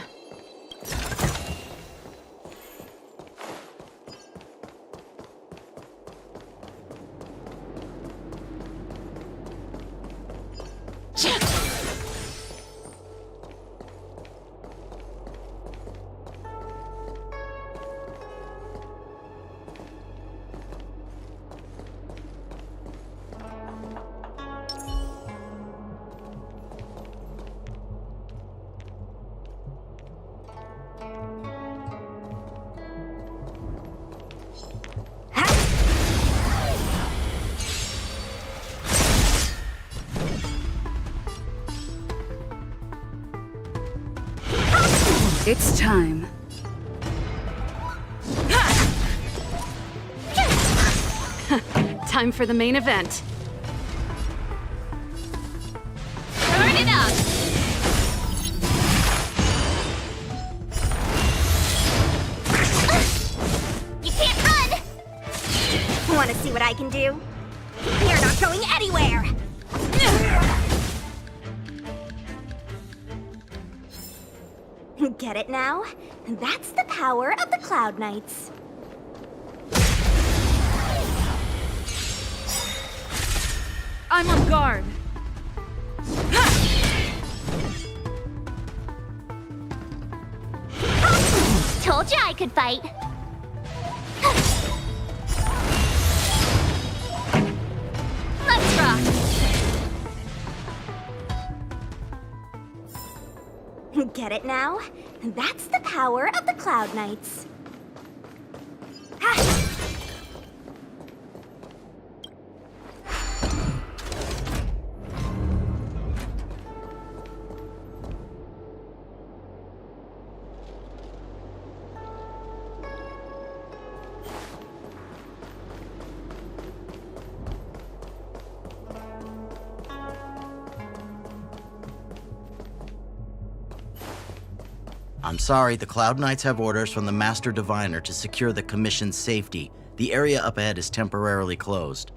It's time. Time for the main event. Turn it up! You can't run! Wanna see what I can do? You're not going anywhere! Get it now? That's the power of the Cloud Knights. I'm on guard. Told you I could fight. Let's rock. Get it now? That's the power of the Cloud Knights. I'm sorry, the Cloud Knights have orders from the Master Diviner to secure the Commission's safety. The area up ahead is temporarily closed.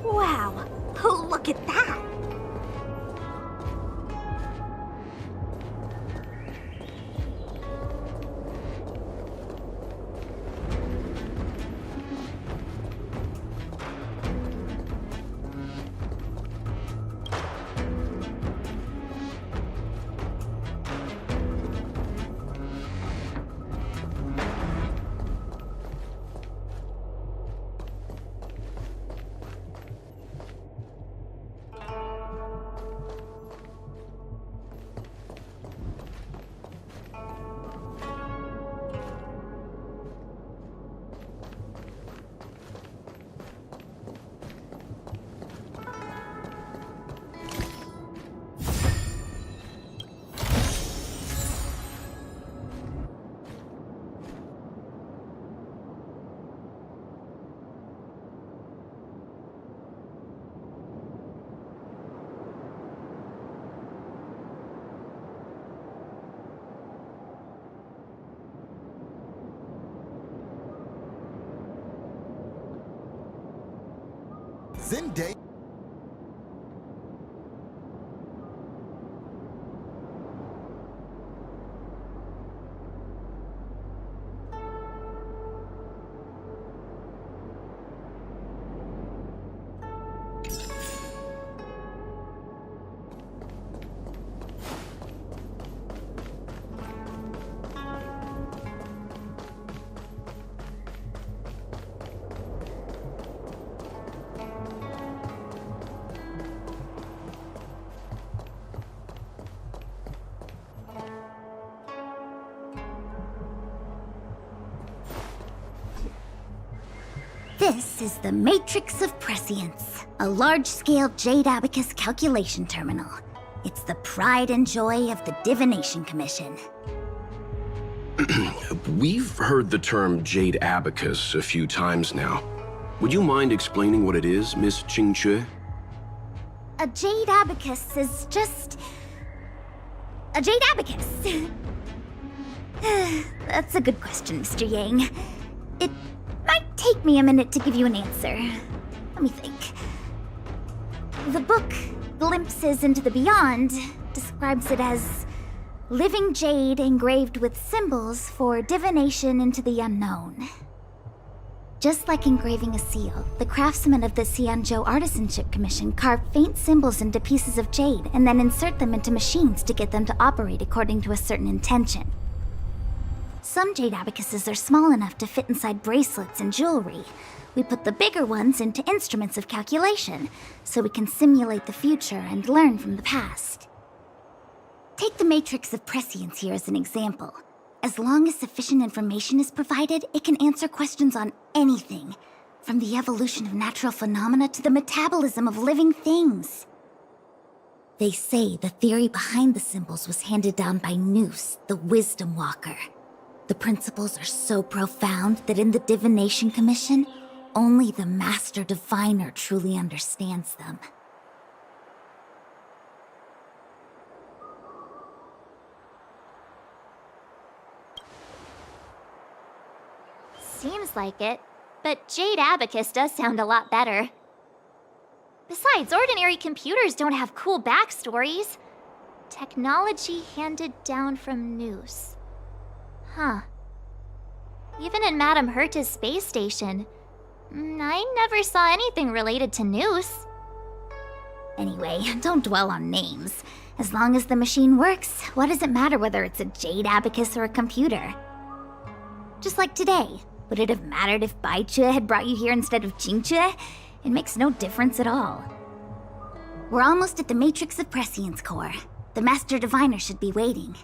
Wow, look at that! Zendaya. This is the Matrix of Prescience, a large-scale Jade Abacus calculation terminal. It's the pride and joy of the Divination Commission. We've heard the term Jade Abacus a few times now. Would you mind explaining what it is, Miss Qingque? A Jade Abacus is just... a Jade Abacus. That's a good question, Mr. Yang. It might take me a minute to give you an answer. Let me think. The book, Glimpses into the Beyond, describes it as living jade engraved with symbols for divination into the unknown. Just like engraving a seal, the craftsmen of the Xianzhou Artisanship Commission carve faint symbols into pieces of jade and then insert them into machines to get them to operate according to a certain intention. Some jade abacuses are small enough to fit inside bracelets and jewelry. We put the bigger ones into instruments of calculation, so we can simulate the future and learn from the past. Take the Matrix of Prescience here as an example. As long as sufficient information is provided, it can answer questions on anything, from the evolution of natural phenomena to the metabolism of living things. They say the theory behind the symbols was handed down by Noose, the Wisdom Walker. The principles are so profound that in the Divination Commission, only the Master Diviner truly understands them. Seems like it, but Jade Abacus does sound a lot better. Besides, ordinary computers don't have cool backstories. Technology handed down from Noose. Huh. Even in Madame Herta's space station, I never saw anything related to Noose. Anyway, don't dwell on names. As long as the machine works, what does it matter whether it's a Jade Abacus or a computer? Just like today. Would it have mattered if Baichue had brought you here instead of Qingque? It makes no difference at all. We're almost at the Matrix of Prescience core. The Master Diviner should be waiting.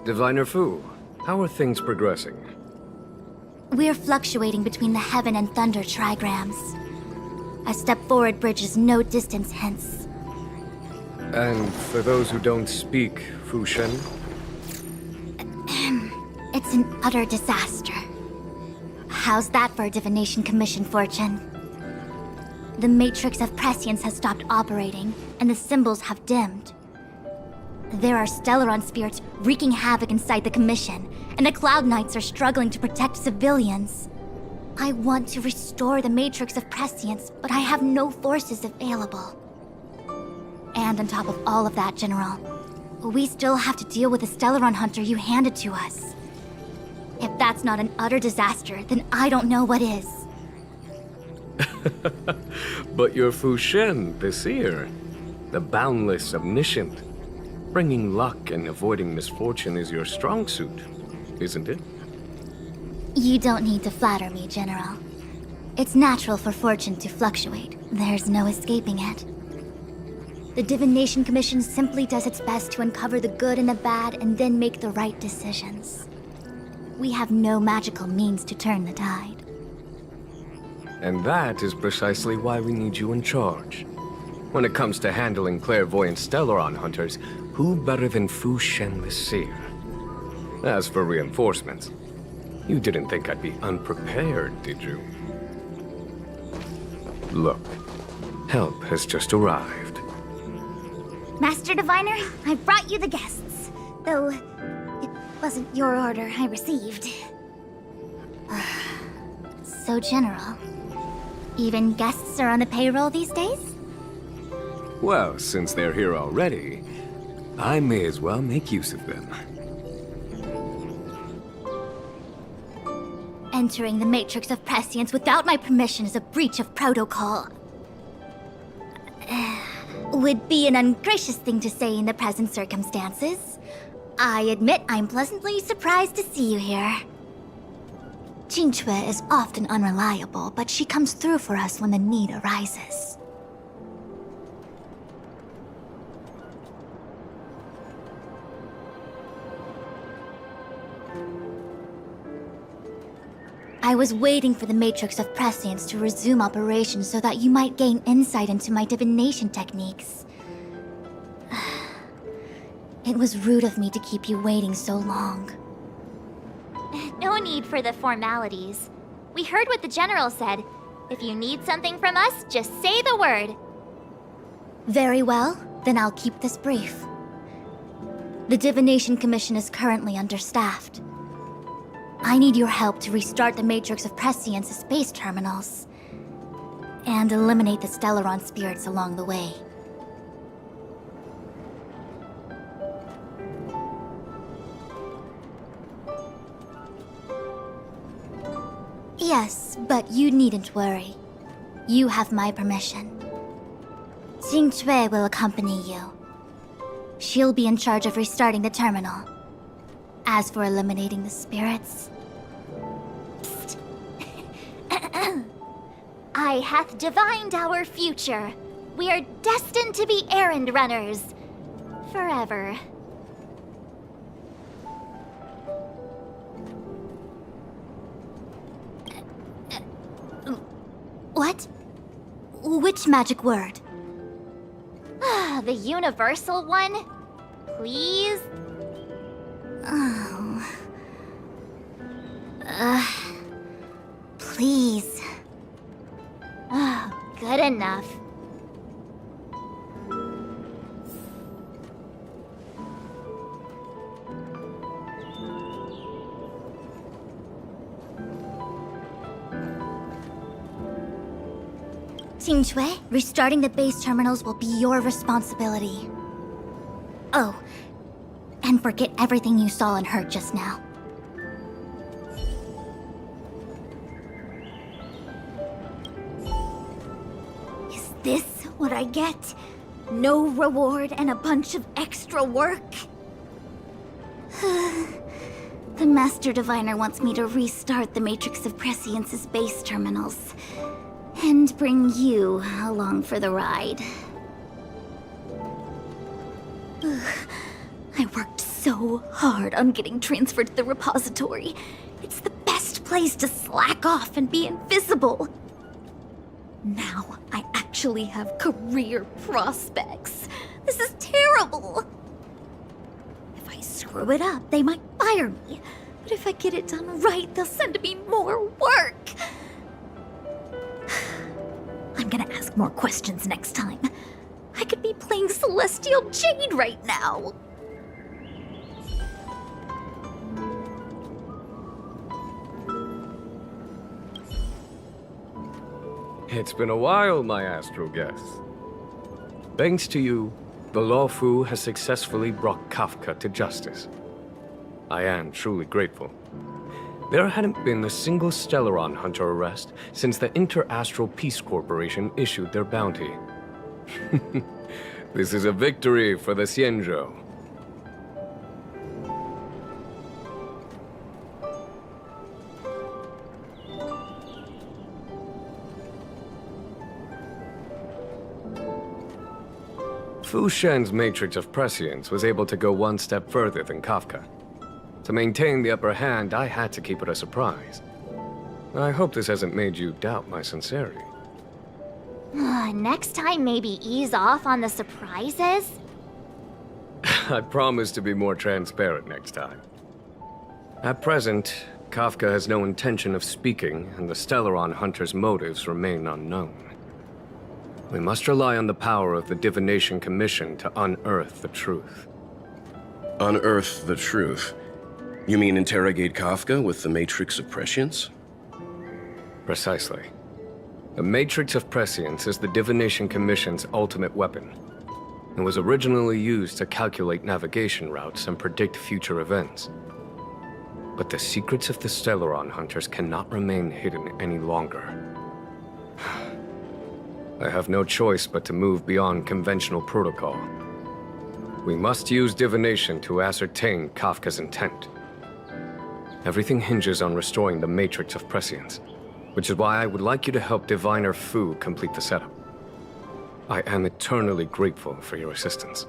Diviner Fu, how are things progressing? We're fluctuating between the Heaven and Thunder trigrams. A step forward bridges no distance hence. And for those who don't speak Fu Shen? It's an utter disaster. How's that for a Divination Commission fortune? The Matrix of Prescience has stopped operating, and the symbols have dimmed. There are Stellaron spirits wreaking havoc inside the Commission, and the Cloud Knights are struggling to protect civilians. I want to restore the Matrix of Prescience, but I have no forces available. And on top of all of that, General, we still have to deal with the Stellaron Hunter you handed to us. If that's not an utter disaster, then I don't know what is. But you're Fu Shen, the seer, the boundless omniscient. Bringing luck and avoiding misfortune is your strong suit, isn't it? You don't need to flatter me, General. It's natural for fortune to fluctuate. There's no escaping it. The Divination Commission simply does its best to uncover the good and the bad and then make the right decisions. We have no magical means to turn the tide. And that is precisely why we need you in charge. When it comes to handling clairvoyant Stellaron hunters, who better than Fu Shen the Seer? As for reinforcements, You didn't think I'd be unprepared, did you? Look, help has just arrived. Master Diviner, I've brought you the guests. Though, it wasn't your order I received. So general. Even guests are on the payroll these days? Well, since they're here already, I may as well make use of them. Entering the Matrix of Prescience without my permission is a breach of protocol. Would be an ungracious thing to say in the present circumstances. I admit I'm pleasantly surprised to see you here. Qingque is often unreliable, but she comes through for us when the need arises. I was waiting for the Matrix of Prescience to resume operations so that you might gain insight into my divination techniques. It was rude of me to keep you waiting so long. No need for the formalities. We heard what the General said. If you need something from us, just say the word. Very well, then I'll keep this brief. The Divination Commission is currently understaffed. I need your help to restart the Matrix of Prescience's space terminals. And eliminate the Stellaron spirits along the way. Yes, but you needn't worry. You have my permission. Qingque will accompany you. She'll be in charge of restarting the terminal. As for eliminating the spirits... I hath divined our future. We are destined to be errand runners. Forever. What? Which magic word? The universal one? Please? Oh. Please. Oh, good enough. Qingque, restarting the base terminals will be your responsibility. Oh, and forget everything you saw and heard just now. Is this what I get? No reward and a bunch of extra work? The Master Diviner wants me to restart the Matrix of Prescience's base terminals. And bring you along for the ride. I worked so hard on getting transferred to the repository. It's the best place to slack off and be invisible. Now I actually have career prospects. This is terrible. If I screw it up, they might fire me. But if I get it done right, they'll send me more work. I'm gonna ask more questions next time. I could be playing Celestial Jade right now. It's been a while, my astral guest. Thanks to you, the Lawfu has successfully brought Kafka to justice. I am truly grateful. There hadn't been a single Stellaron hunter arrest since the Inter-Astral Peace Corporation issued their bounty. This is a victory for the Xianzhou. Fu Shen's Matrix of Prescience was able to go one step further than Kafka. To maintain the upper hand, I had to keep it a surprise. I hope this hasn't made you doubt my sincerity. Next time, maybe ease off on the surprises? I promise to be more transparent next time. At present, Kafka has no intention of speaking, and the Stellaron Hunter's motives remain unknown. We must rely on the power of the Divination Commission to unearth the truth. Unearth the truth? You mean interrogate Kafka with the Matrix of Prescience? Precisely. The Matrix of Prescience is the Divination Commission's ultimate weapon. It was originally used to calculate navigation routes and predict future events. But the secrets of the Stellaron Hunters cannot remain hidden any longer. I have no choice but to move beyond conventional protocol. We must use divination to ascertain Kafka's intent. Everything hinges on restoring the Matrix of Prescience, which is why I would like you to help Diviner Fu complete the setup. I am eternally grateful for your assistance.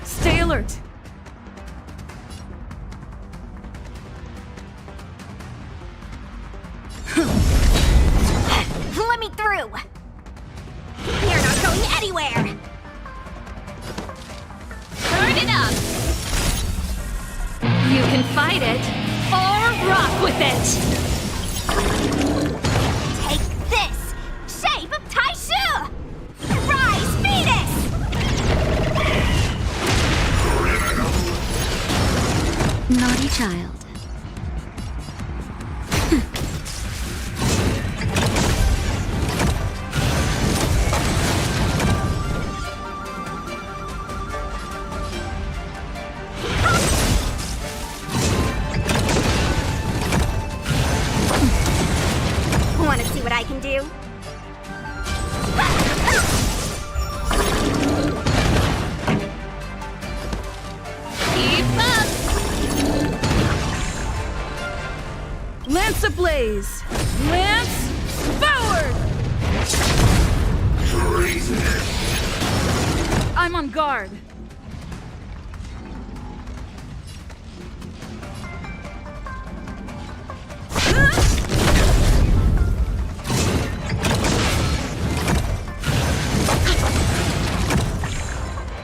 Stay alert! Let me through! You're not going anywhere! Turn it up! You can fight it, or rock with it! Take this! Shape of Taishu! Rise, Venus! Naughty child. Want to see what I can do? Keep up! Lance ablaze! Lance forward! I'm on guard.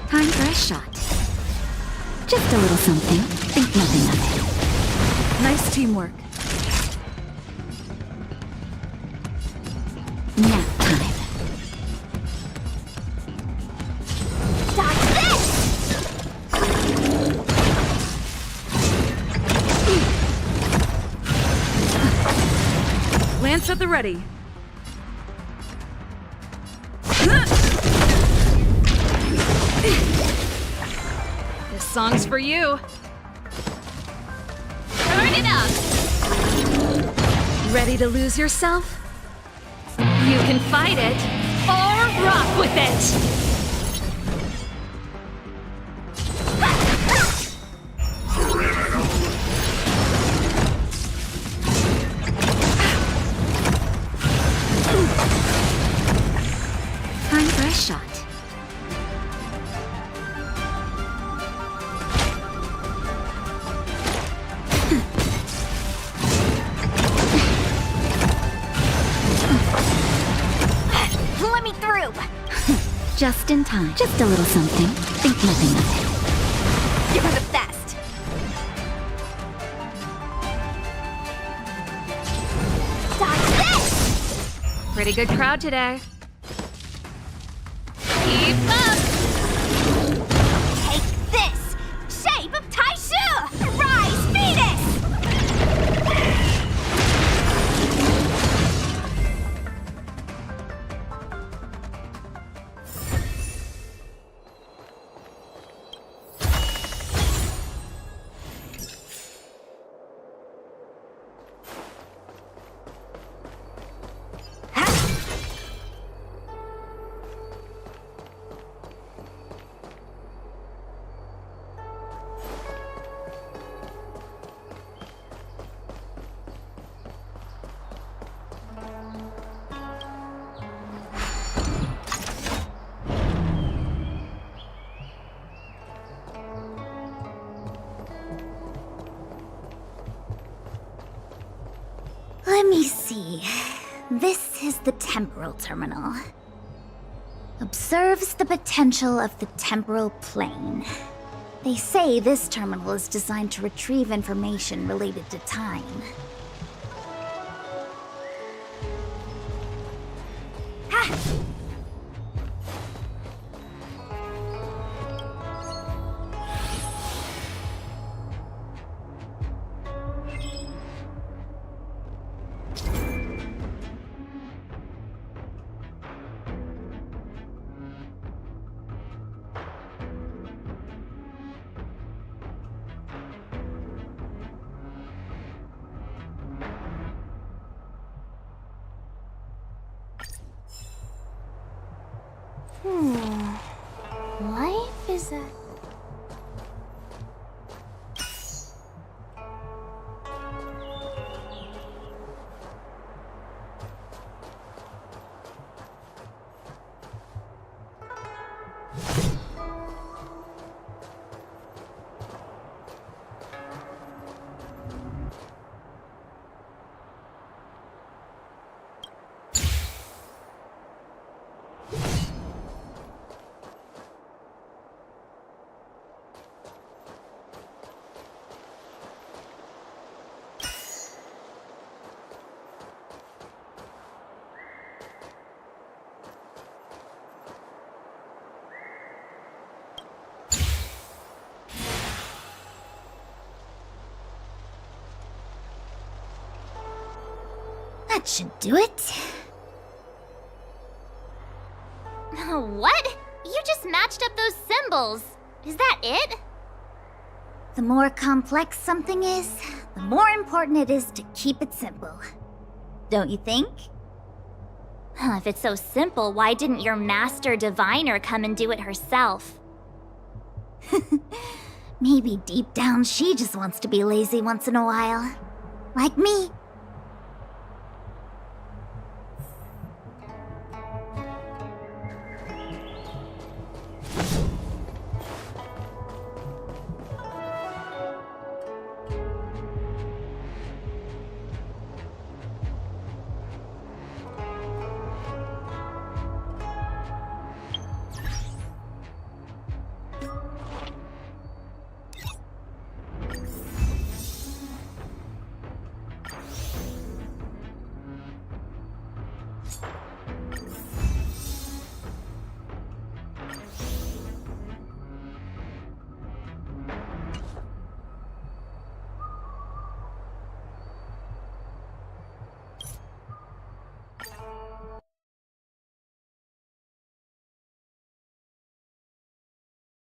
Time for a shot. Just a little something. Think nothing of it. Nice teamwork. Nap time. Dodge this! Lance at the ready. This song's for you. Turn it up! Ready to lose yourself? You can fight it, or rock with it! Time for a shot. Let me through! Just in time. Just a little something. Think nothing of it. You're the best! Dodge this! Pretty good crowd today. Keep up! Take this! Shape of Taishu! Rise, Venus! Let me see. This is the temporal terminal. Observes the potential of the temporal plane. They say this terminal is designed to retrieve information related to time. Life is a... That should do it. What? You just matched up those symbols. Is that it? The more complex something is, the more important it is to keep it simple. Don't you think? If it's so simple, why didn't your master diviner come and do it herself? Maybe deep down she just wants to be lazy once in a while. Like me.